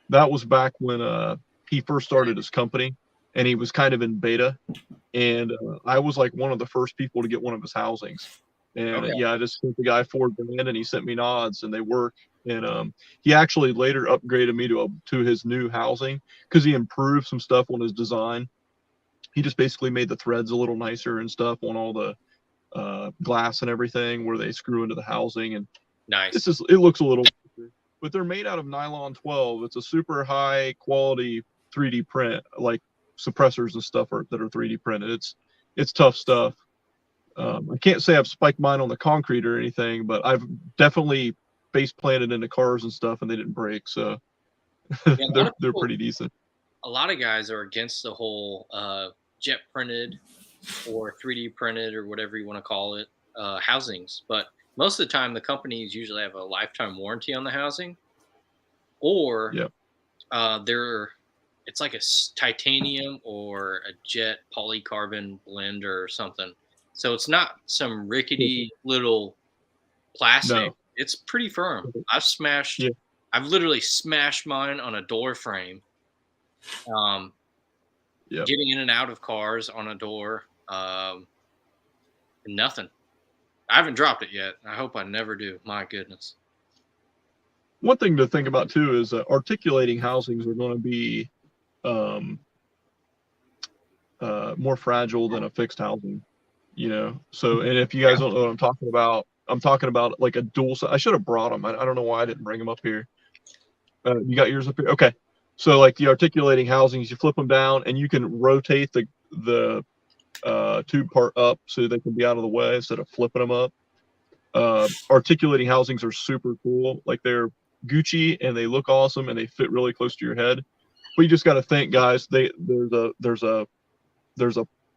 That was back when he first started his company, and he was kind of in beta, and I was like one of the first people to get one of his housings. And I just sent the guy $4,000, and he sent me nods, and they work. And he actually later upgraded me to his new housing because he improved some stuff on his design. He just basically made the threads a little nicer and stuff on all the glass and everything where they screw into the housing. And nice. It looks a little, but they're made out of nylon 12. It's a super high quality 3D print, like suppressors and stuff that are 3D printed. It's tough stuff. I can't say I've spiked mine on the concrete or anything, but I've definitely base planted into cars and stuff, and they didn't break. So they're pretty decent. A lot of guys are against the whole jet printed or 3D printed or whatever you want to call it housings, but most of the time the companies usually have a lifetime warranty on the housing, or it's like a titanium or a jet polycarbon blend or something. So it's not some rickety little plastic. No. It's pretty firm. I've literally smashed mine on a door frame. Getting in and out of cars on a door, nothing. I haven't dropped it yet. I hope I never do. My goodness. One thing to think about too is articulating housings are going to be more fragile than a fixed housing, you know. So, and if you guys don't know what I'm talking about like a dual. I should have brought them. I don't know why I didn't bring them up here. You got yours up here. Okay. So like the articulating housings, you flip them down and you can rotate the tube part up so they can be out of the way instead of flipping them up. Articulating housings are super cool. Like they're Gucci and they look awesome and they fit really close to your head. But you just got to think, guys. There's a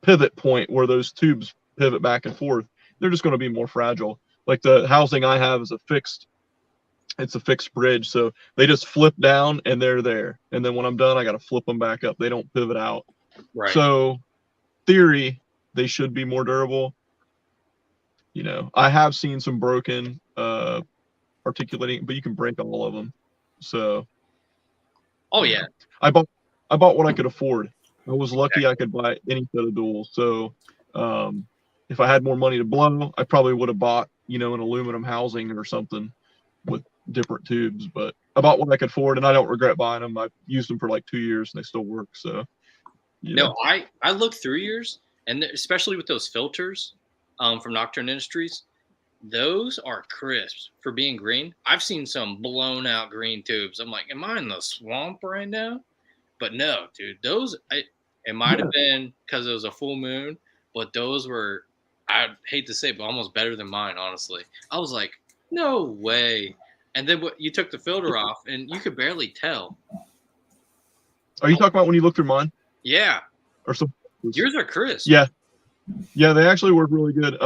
pivot point where those tubes pivot back and forth. They're just going to be more fragile. Like the housing I have is it's a fixed bridge, so they just flip down and they're there. And then when I'm done, I got to flip them back up. They don't pivot out. Right. So, theory, they should be more durable. You know, I have seen some broken articulating, but you can break all of them. So, oh yeah, I bought what I could afford. I was lucky I could buy any set of duals. So, if I had more money to blow, I probably would have bought, you know, an aluminum housing or something with different tubes. But I bought what I could afford, and I don't regret buying them. I've used them for like 2 years, and they still work. So, yeah. No, I looked through yours, and especially with those filters from Nocturne Industries, those are crisp for being green. I've seen some blown out green tubes. I'm like, am I in the swamp right now? But no, dude, it might have been because it was a full moon, but those were, I hate to say it, but almost better than mine, honestly. I was like, no way. And then you took the filter off, and you could barely tell. Are you talking about when you look through mine? Yeah. Or something? Yours are crisp. Yeah. Yeah, they actually work really good.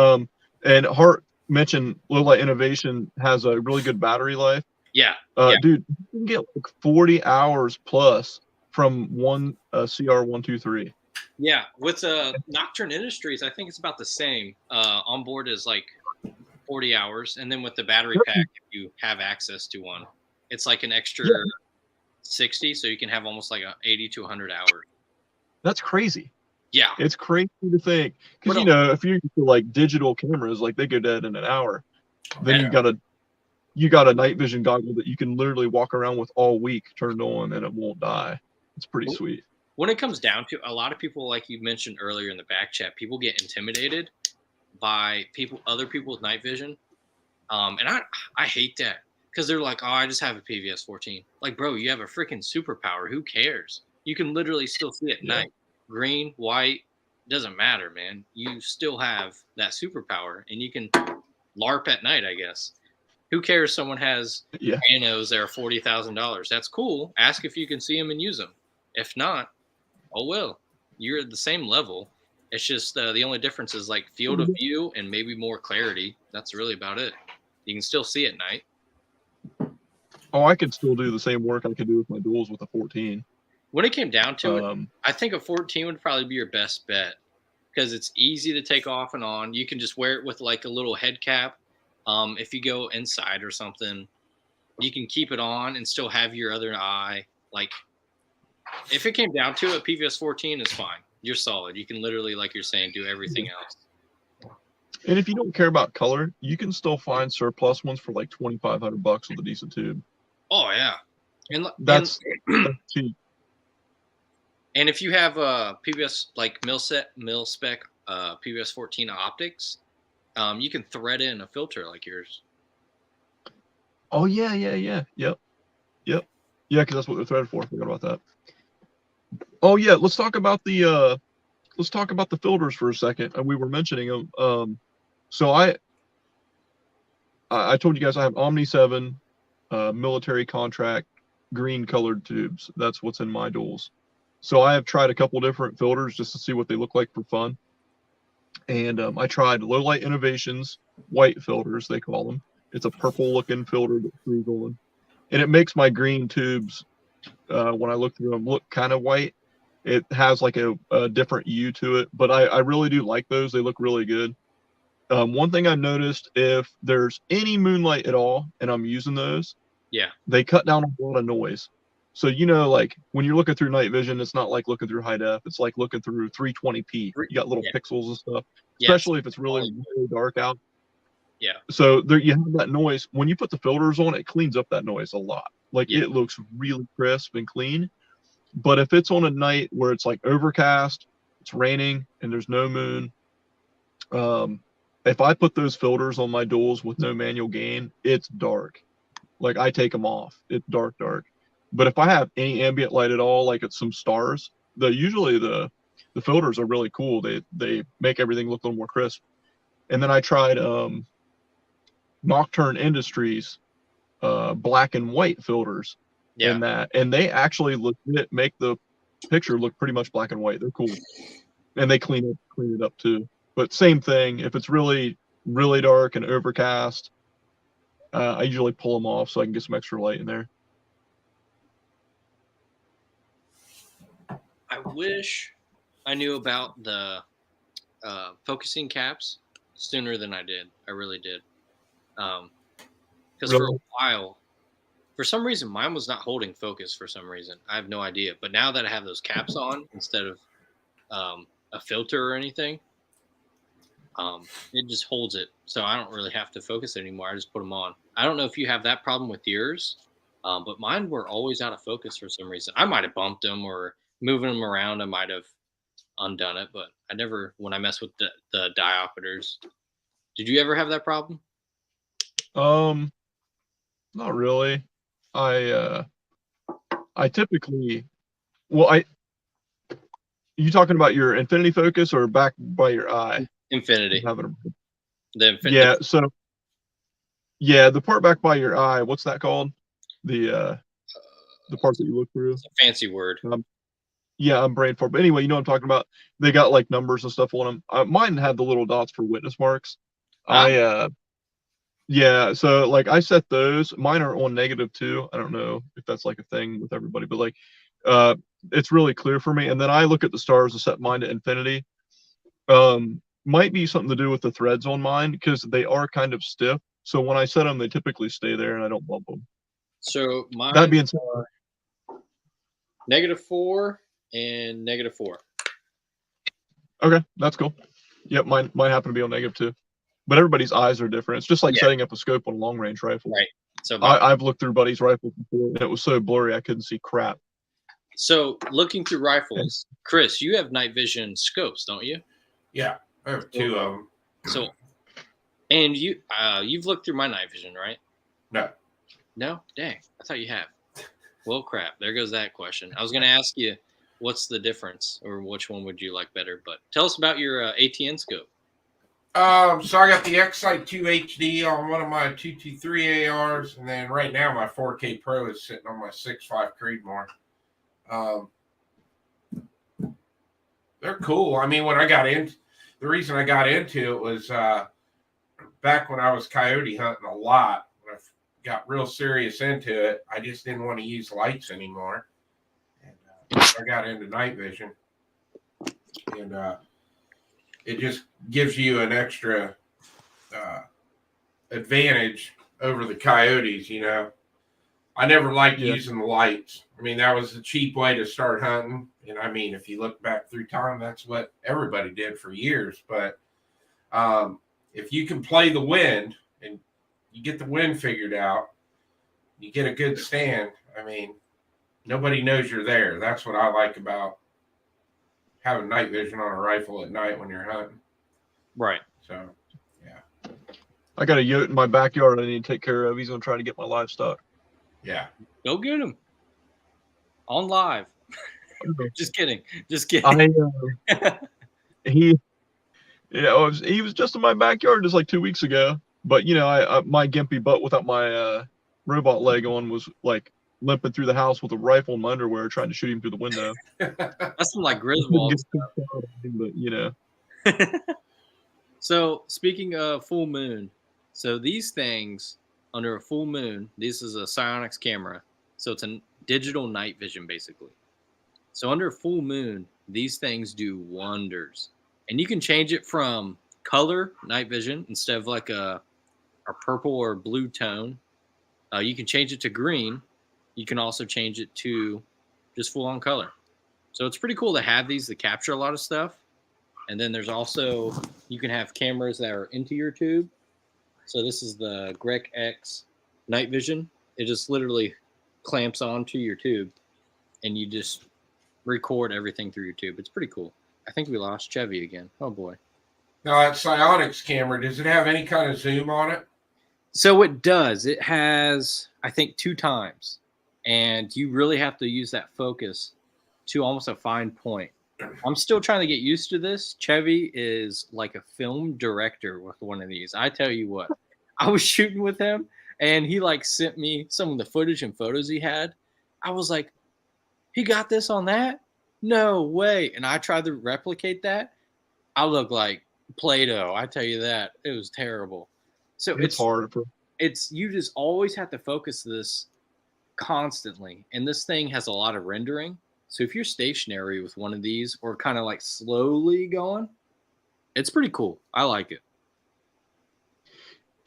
And Hart mentioned Low Light Innovation has a really good battery life. Yeah. Dude, you can get like 40 hours plus from one CR123. Yeah, with Nocturne Industries, I think it's about the same. On board is like 40 hours, and then with the battery pack, if you have access to one, it's like an extra 60, so you can have almost like 80 to 100 hours. That's crazy. Yeah, it's crazy to think, because you know, if you're like digital cameras, like they go dead in an hour. Then you got a night vision goggle that you can literally walk around with all week turned on, and it won't die. It's pretty sweet. When it comes down to, a lot of people, like you mentioned earlier in the back chat, people get intimidated by other people with night vision, and I hate that, because they're like, oh, I just have a PVS 14. Like, bro, you have a freaking superpower. Who cares? You can literally still see at night. Green, white, doesn't matter, man. You still have that superpower, and you can LARP at night, I guess. Who cares? Someone has panos that are $40,000. That's cool. Ask if you can see them and use them. If not, oh well. You're at the same level. It's just the only difference is like field of view and maybe more clarity. That's really about it. You can still see at night. Oh, I could still do the same work I could do with my duals with a 14. When it came down to it, I think a 14 would probably be your best bet, because it's easy to take off and on. You can just wear it with like a little head cap. If you go inside or something, you can keep it on and still have your other eye. Like, if it came down to it, PVS 14 is fine. You're solid. You can literally, like you're saying, do everything else. And if you don't care about color, you can still find surplus ones for like $2,500 with a decent tube. Oh yeah, and that's cheap. And if you have a PVS like mil spec PVS 14 optics, you can thread in a filter like yours. Oh yeah. Yep. Yeah, because that's what they're threaded for. I forgot about that. Oh yeah, let's talk about the filters for a second. And we were mentioning them. So I told you guys I have Omni 7 military contract green colored tubes. That's what's in my duals. So I have tried a couple different filters just to see what they look like for fun. And I tried Low Light Innovations white filters, they call them. It's a purple looking filter that screws on. And it makes my green tubes, when I look through them, look kind of white. It has like a different hue to it, but I really do like those. They look really good. One thing I noticed, if there's any moonlight at all and I'm using those, they cut down a lot of noise. So, you know, like when you're looking through night vision, it's not like looking through high def. It's like looking through 320p. You got little pixels and stuff, especially if it's really, really dark out. Yeah. So there you have that noise. When you put the filters on, it cleans up that noise a lot. Like Yeah. it looks really crisp and clean. But if it's on a night where it's like overcast, it's raining, and there's no moon, if I put those filters on my duals with no manual gain, it's dark. Like I take them off. It's dark, dark. But if I have any ambient light at all, like it's some stars, usually the filters are really cool. They make everything look a little more crisp. And then I tried Nocturne Industries black and white filters Yeah. and they actually legit make the picture look pretty much black and white. They're cool. And they clean it up too. But same thing, if it's really, really dark and overcast, I usually pull them off so I can get some extra light in there. I wish I knew about the focusing caps sooner than I did. I really did. Because for a while, for some reason, mine was not holding focus for some reason. I have no idea. But now that I have those caps on instead of a filter or anything, it just holds it. So I don't really have to focus anymore. I just put them on. I don't know if you have that problem with yours, but mine were always out of focus for some reason. I might have bumped them or moving them around. I might have undone it, but I never, when I mess with the diopters. Did you ever have that problem? Not really. I typically, you talking about your infinity focus or back by your eye? Infinity. The infinity. Yeah. So, yeah, the part back by your eye. What's that called? The part that you look through. It's a fancy word. Yeah, I'm brain fart. But anyway, you know what I'm talking about. They got like numbers and stuff on them. Mine had the little dots for witness marks. Yeah, so like I set those. Mine are on -2. I don't know if that's like a thing with everybody, but like it's really clear for me. And then I look at the stars and set mine to infinity. Might be something to do with the threads on mine because they are kind of stiff. So when I set them, they typically stay there and I don't bump them. So mine that being said, -4 and -4. Okay, that's cool. Yep, mine happen to be on -2. But everybody's eyes are different. It's just like setting up a scope on a long range rifle. Right. So I've looked through buddies' rifles before, and it was so blurry I couldn't see crap. So looking through rifles, Chris, you have night vision scopes, don't you? Yeah, I have 2 of them. So, and you've looked through my night vision, right? No. No? Dang, I thought you have. Well, crap. There goes that question. I was going to ask you, what's the difference, or which one would you like better? But tell us about your ATN scope. So I got the X-Sight 2 HD on one of my 223 ARs, and then right now my 4K Pro is sitting on my 6.5 Creedmoor. They're cool. I mean, the reason I got into it was back when I was coyote hunting a lot. When I got real serious into it, I just didn't want to use lights anymore, and I got into night vision, and it just gives you an extra advantage over the coyotes, you know. I never liked using the lights. I mean, that was a cheap way to start hunting. And I mean, if you look back through time, that's what everybody did for years. But if you can play the wind and you get the wind figured out, you get a good stand. I mean, nobody knows you're there. That's what I like about having night vision on a rifle at night when you're hunting. Right. So, yeah. I got a yote in my backyard I need to take care of. He's going to try to get my livestock. Yeah. Go get him. On live. Just kidding. Just kidding. He was just in my backyard just like 2 weeks ago. But, you know, my gimpy butt without my robot leg on was like limping through the house with a rifle in my underwear trying to shoot him through the window. That's some like Griswold stuff. But, you know. So speaking of full moon, so these things under a full moon, this is a Psionics camera. So it's a digital night vision basically. So under a full moon, these things do wonders. And you can change it from color night vision instead of like a purple or blue tone. You can change it to green. You can also change it to just full on color. So it's pretty cool to have these to capture a lot of stuff. And then there's also, you can have cameras that are into your tube. So this is the Grec X night vision. It just literally clamps onto your tube, and you just record everything through your tube. It's pretty cool. I think we lost Chevy again. Oh boy. Now that Psionics camera, does it have any kind of zoom on it? So it does. It has, I think, 2 times, and you really have to use that focus to almost a fine point. I'm still trying to get used to this. Chevy is like a film director with one of these. I tell you what, I was shooting with him, and he like sent me some of the footage and photos he had. I was like, he got this on that? No way. And I tried to replicate that. I look like Play-Doh. I tell you that. It was terrible. So It's hard. it's you just always have to focus this constantly, and this thing has a lot of rendering. So if you're stationary with one of these or kind of like slowly going, it's pretty cool. I like it.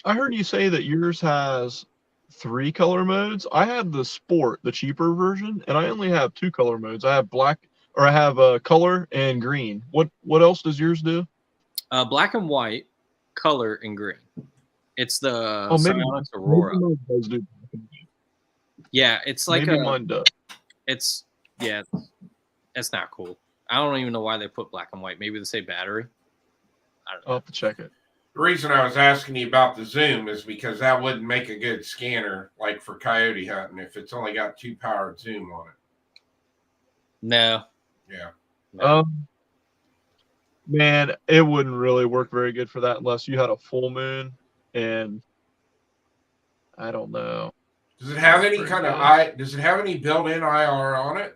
I heard you say that yours has 3 color modes. I have the sport, the cheaper version, and I only have 2 color modes. I have black, or I have color and green. What else does yours do? Black and white, color, and green. It's the Oh, maybe Psionics Aurora. mine does do. Yeah, it's like Maybe mine does. it's yeah, it's not cool. I don't even know why they put black and white. Maybe they say battery. I don't know. I'll have to check it. The reason I was asking you about the zoom is because that wouldn't make a good scanner, like for coyote hunting, if it's only got 2 powered zoom on it. No. Yeah. No. Man, it wouldn't really work very good for that unless you had a full moon, and I don't know. Does it have any Pretty kind of good. Does it have any built-in IR on it?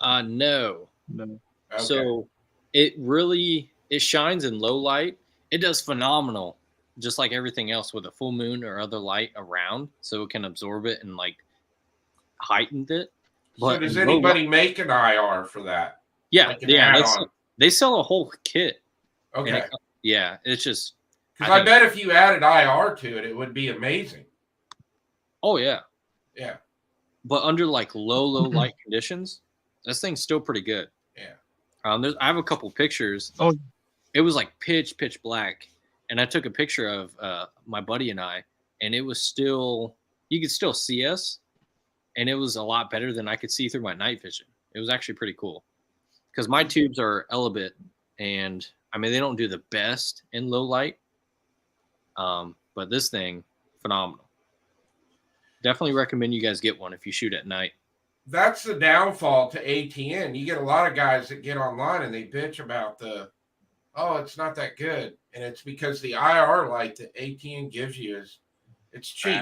No. No. Okay. So it shines in low light. It does phenomenal, just like everything else with a full moon or other light around, so it can absorb it and like heighten it. So does in low anybody make an IR for that? Yeah, Like an yeah. add-on? They sell a whole kit. And Okay. yeah, it's just. Because I bet if you added IR to it, it would be amazing. Oh yeah. Yeah. But under like low light conditions, this thing's still pretty good. Yeah. I have a couple pictures. Oh. It was like pitch black, and I took a picture of my buddy and I, and it was still, you could still see us, and it was a lot better than I could see through my night vision. It was actually pretty cool, because my tubes are Elebit, and I mean they don't do the best in low light, but this thing, phenomenal. Definitely recommend you guys get one if you shoot at night. That's the downfall to ATN. You get a lot of guys that get online and they bitch about it's not that good. And it's because the IR light that ATN gives you it's cheap.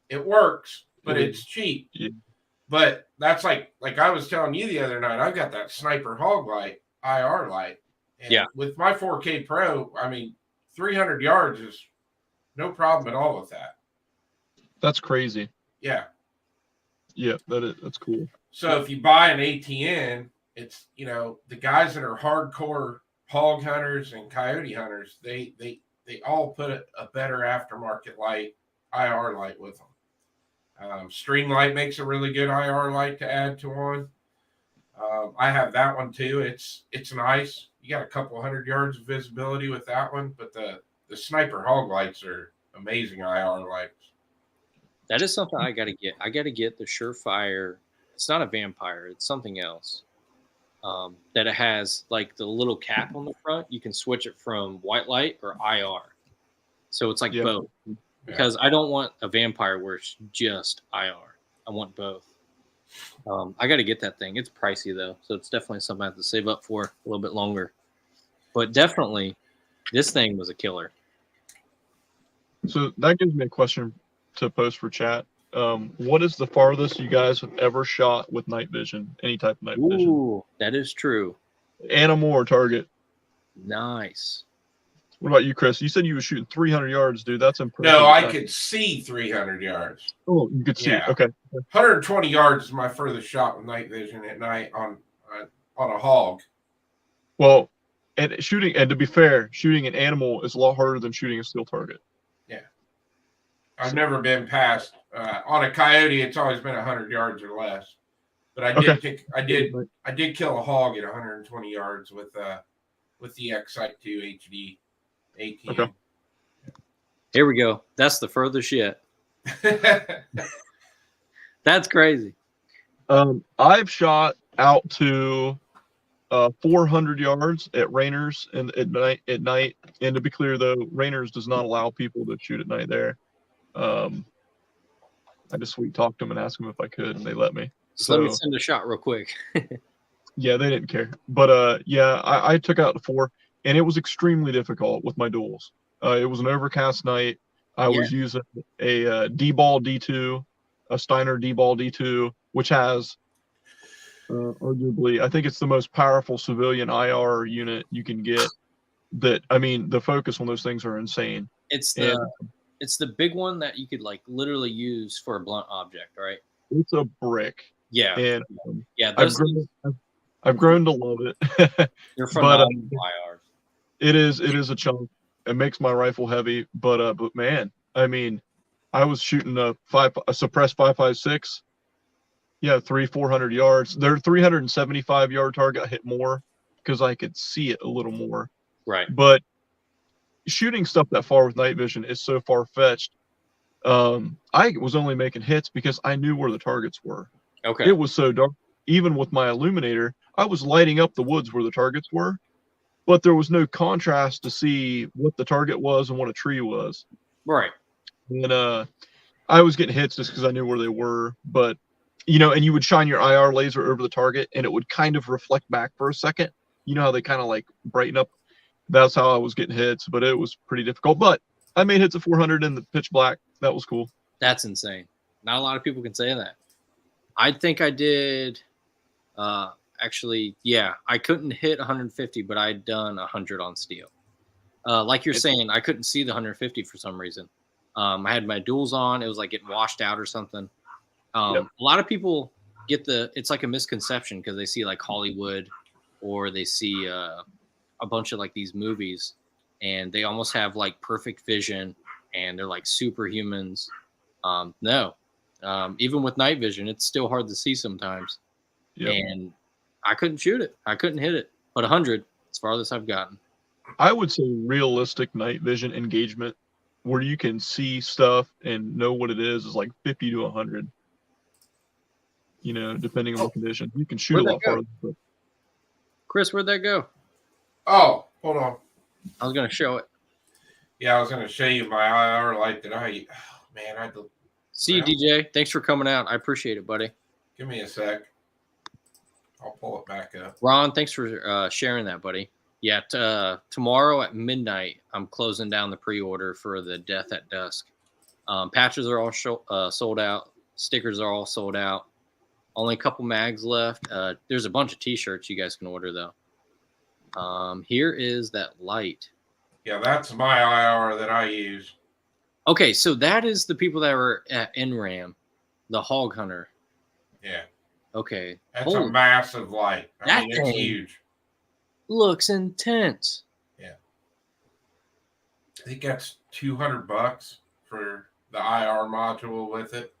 It works, but it's cheap. Yeah. But that's like I was telling you the other night, I've got that Sniper Hog light, IR light. And yeah. With my 4K Pro, I mean, 300 yards is no problem at all with that. That's crazy. Yeah. Yeah, that's cool. So if you buy an ATN, it's, the guys that are hardcore hog hunters and coyote hunters, they all put a better aftermarket light, IR light with them. Streamlight makes a really good IR light to add to one. I have that one too. It's nice. You got a couple 100 yards of visibility with that one, but the Sniper Hog lights are amazing IR lights. That is something I got to get. I got to get the Surefire. It's not a Vampire. It's something else. That it has like the little cap on the front. You can switch it from white light or IR. So it's like both. Because I don't want a Vampire where it's just IR. I want both. I got to get that thing. It's pricey though. So it's definitely something I have to save up for a little bit longer. But definitely, this thing was a killer. So that gives me a question to post for chat. What is the farthest you guys have ever shot with night vision? Any type of night vision? Ooh, that is true. Animal or target? Nice. What about you, Chris? You said you were shooting 300 yards, dude. That's impressive. No, I could see 300 yards. Oh, you could see. Yeah. Okay. 120 yards is my furthest shot with night vision at night on a hog. Well, and to be fair, shooting an animal is a lot harder than shooting a steel target. Yeah. I've never been past on a coyote. It's always been 100 yards or less. But I did kill a hog at 120 yards with the X-Sight 2 HD 18. Okay. Here we go. That's the furthest yet. That's crazy. I've shot out to 400 yards at Rainers and at night. And to be clear, though, Rainers does not allow people to shoot at night there. I just sweet talked them and asked them if I could, and they let me. Just let me send a shot real quick. Yeah, they didn't care. But yeah, I took out to 4, and it was extremely difficult with my duels. It was an overcast night. I was using a D-ball D2, a Steiner D-ball D2, which has arguably, I think it's the most powerful civilian IR unit you can get. That, I mean, the focus on those things are insane. It's the big one that you could like literally use for a blunt object, right? It's a brick. Yeah. And yeah, I've grown to love it. They're phenomenal IRs. It is a chunk. It makes my rifle heavy, but man, I mean, I was shooting a suppressed 5.56. Yeah, 400 yards. Their 375 yard target hit more because I could see it a little more. Right. But shooting stuff that far with night vision is so far fetched. I was only making hits because I knew where the targets were. Okay. It was so dark. Even with my illuminator, I was lighting up the woods where the targets were, but there was no contrast to see what the target was and what a tree was. Right. And I was getting hits just because I knew where they were. But, you know, and you would shine your IR laser over the target and it would kind of reflect back for a second. You know how they kind of like brighten up? That's how I was getting hits, but it was pretty difficult. But I made hits at 400 in the pitch black. That was cool. That's insane. Not a lot of people can say that. I think I did. Actually, yeah, I couldn't hit 150, but I'd done 100 on steel. Like you're saying, I couldn't see the 150 for some reason. I had my duals on. It was like getting washed out or something. A lot of people get it's like a misconception because they see like Hollywood or they see a bunch of like these movies and they almost have like perfect vision and they're like superhumans. No, even with night vision, it's still hard to see sometimes. Yep. And I couldn't shoot it. I couldn't hit it. But 100, as farthest I've gotten. I would say realistic night vision engagement where you can see stuff and know what it is like 50 to 100. You know, depending on the condition. You can shoot a lot farther. But... Chris, where'd that go? Oh, hold on. I was going to show it. Yeah, I was going to show you my IR light that See you, DJ. Thanks for coming out. I appreciate it, buddy. Give me a sec. I'll pull it back up. Ron, thanks for sharing that, buddy. Yeah, tomorrow at midnight, I'm closing down the pre-order for the Death at Dusk. Patches are all sold out. Stickers are all sold out. Only a couple mags left. There's a bunch of T-shirts you guys can order, though. Here is that light. Yeah, that's my IR that I use. Okay, so that is the people that were at NRAM, the Hog Hunter. Yeah. Okay. That's a massive light. I mean, it's huge. Looks intense. Yeah. I think that's $200 for the IR module with it.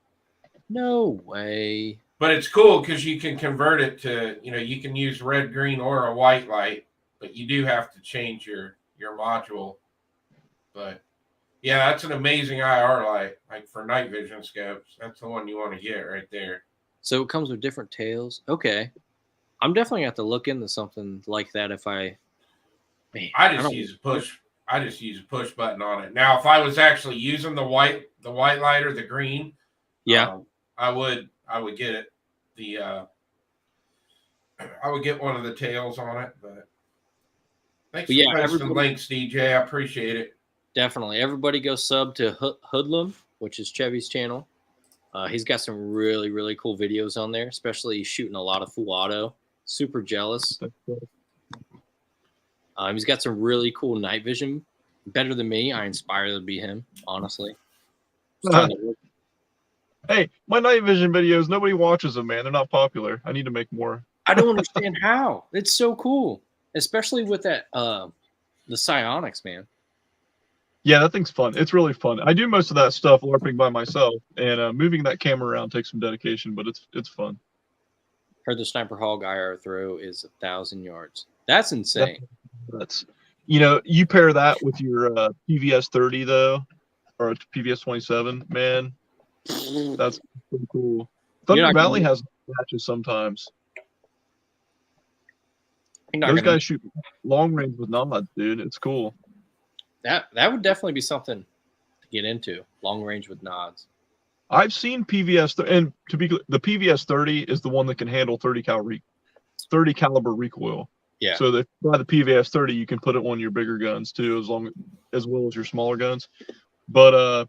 No way. But it's cool because you can convert it to, you can use red, green, or a white light, but you do have to change your module. But yeah, that's an amazing IR light, like for night vision scopes. That's the one you want to get right there. So it comes with different tails. Okay. I'm definitely going to have to look into something like that if I use a push button on it. Now, if I was actually using the white light or the green, I would get it. I would get one of the tails on it, but thanks for posting links, DJ. I appreciate it. Definitely. Everybody go sub to Hoodlum, which is Chevy's channel. He's got some really, really cool videos on there, especially shooting a lot of full auto. Super jealous. He's got some really cool night vision. Better than me. I inspire to be him, honestly. Hey, my night vision videos, nobody watches them, man. They're not popular. I need to make more. I don't understand how. It's so cool. Especially with that the psionics, man. Yeah, that thing's fun. It's really fun. I do most of that stuff LARPing by myself, and moving that camera around takes some dedication, but it's fun. Heard the Sniper Hog IR throw is 1,000 yards. That's insane. That's you pair that with your PVS 30 though, or a PVS 27. Man, that's pretty cool. You're Thunder not gonna Valley miss- has matches sometimes. you're not Those gonna guys shoot long range with nods, dude. It's cool. miss- that would definitely be something to get into. Long range with nods. I've seen PVS, and to be clear, the PVS 30 is the one that can handle 30 caliber recoil. Yeah. So that by the PVS 30, you can put it on your bigger guns too, as well as your smaller guns. But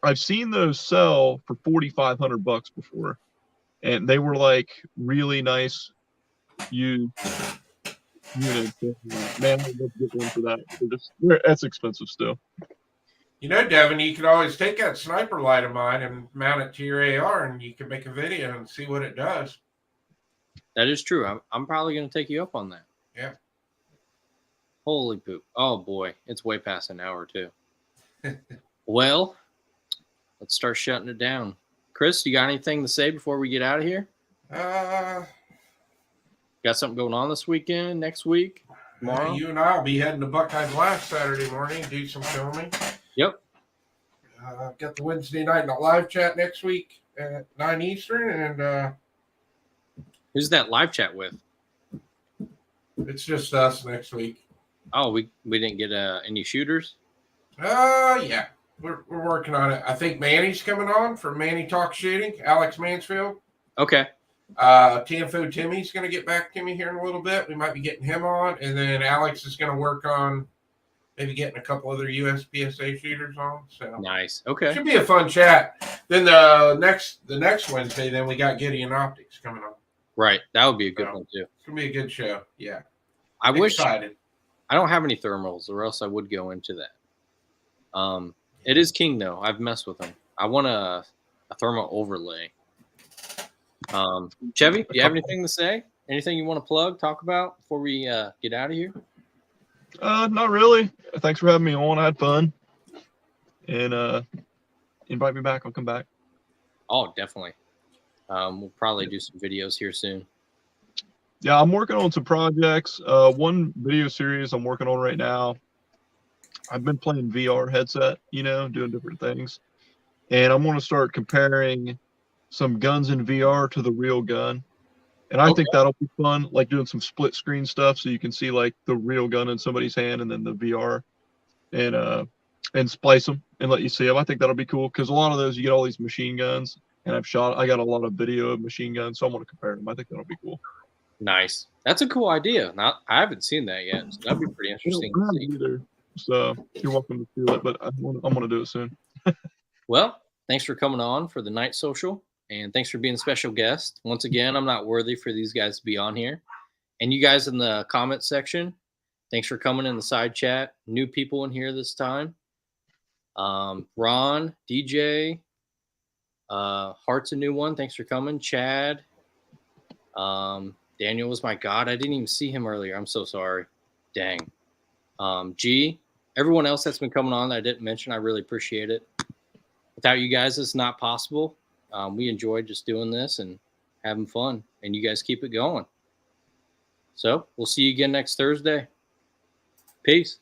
I've seen those sell for $4,500 before, and they were like really nice used units. Man, I'd love to get one for that. That's expensive still. You know, Devin, you could always take that sniper light of mine and mount it to your AR, and you can make a video and see what it does. That is true. I'm probably going to take you up on that. Yeah. Holy poop. Oh, boy. It's way past an hour, too. Well, let's start shutting it down. Chris, you got anything to say before we get out of here? Got something going on this weekend, next week, tomorrow? You and I will be heading to Buckeye Blast Saturday morning, do some filming. Yep. I've got the Wednesday night live chat next week at 9 Eastern, and Who's that live chat with? it's just us next week. Oh, we didn't get any shooters? Yeah. We're working on it. I think Manny's coming on from Manny Talk Shooting, Alex Mansfield. Okay. Tanfo Timmy's going to get back to me here in a little bit. We might be getting him on. And then Alex is going to work on maybe getting a couple other USPSA shooters on. So Nice. Okay. should be a fun chat. Then the next Wednesday, then we got Gideon Optics coming on. Right. That would be a good So, one, too. It's going to be a good show. Yeah. I wish Excited. I don't have any thermals, or else I would go into that. It is king, though. I've messed with them. I want a thermal overlay. Chevy, do you have anything to say? Anything you want to plug, talk about before we get out of here? Not really. Thanks for having me on. I had fun. And invite me back. I'll come back. Oh, definitely. We'll probably do some videos here soon. Yeah, I'm working on some projects. One video series I'm working on right now. I've been playing VR headset, doing different things. And I'm going to start comparing some guns in VR to the real gun. And I think that'll be fun, like doing some split screen stuff so you can see like the real gun in somebody's hand and then the VR and splice them and let you see them. I think that'll be cool because a lot of those, you get all these machine guns, and I got a lot of video of machine guns, so I want to compare them. I think that'll be cool. Nice. That's a cool idea. I haven't seen that yet. So that'd be pretty interesting to see. Either. So you're welcome to feel it, but I'm going to do it soon. Well, thanks for coming on for the night social, and thanks for being a special guest. Once again, I'm not worthy for these guys to be on here. And you guys in the comment section, thanks for coming in the side chat. New people in here this time. Ron, DJ, Hart's a new one. Thanks for coming. Chad. Daniel was my God. I didn't even see him earlier. I'm so sorry. Dang. G, everyone else that's been coming on that I didn't mention, I really appreciate it. Without you guys, it's not possible. We enjoyed just doing this and having fun, and you guys keep it going. So we'll see you again next Thursday. Peace.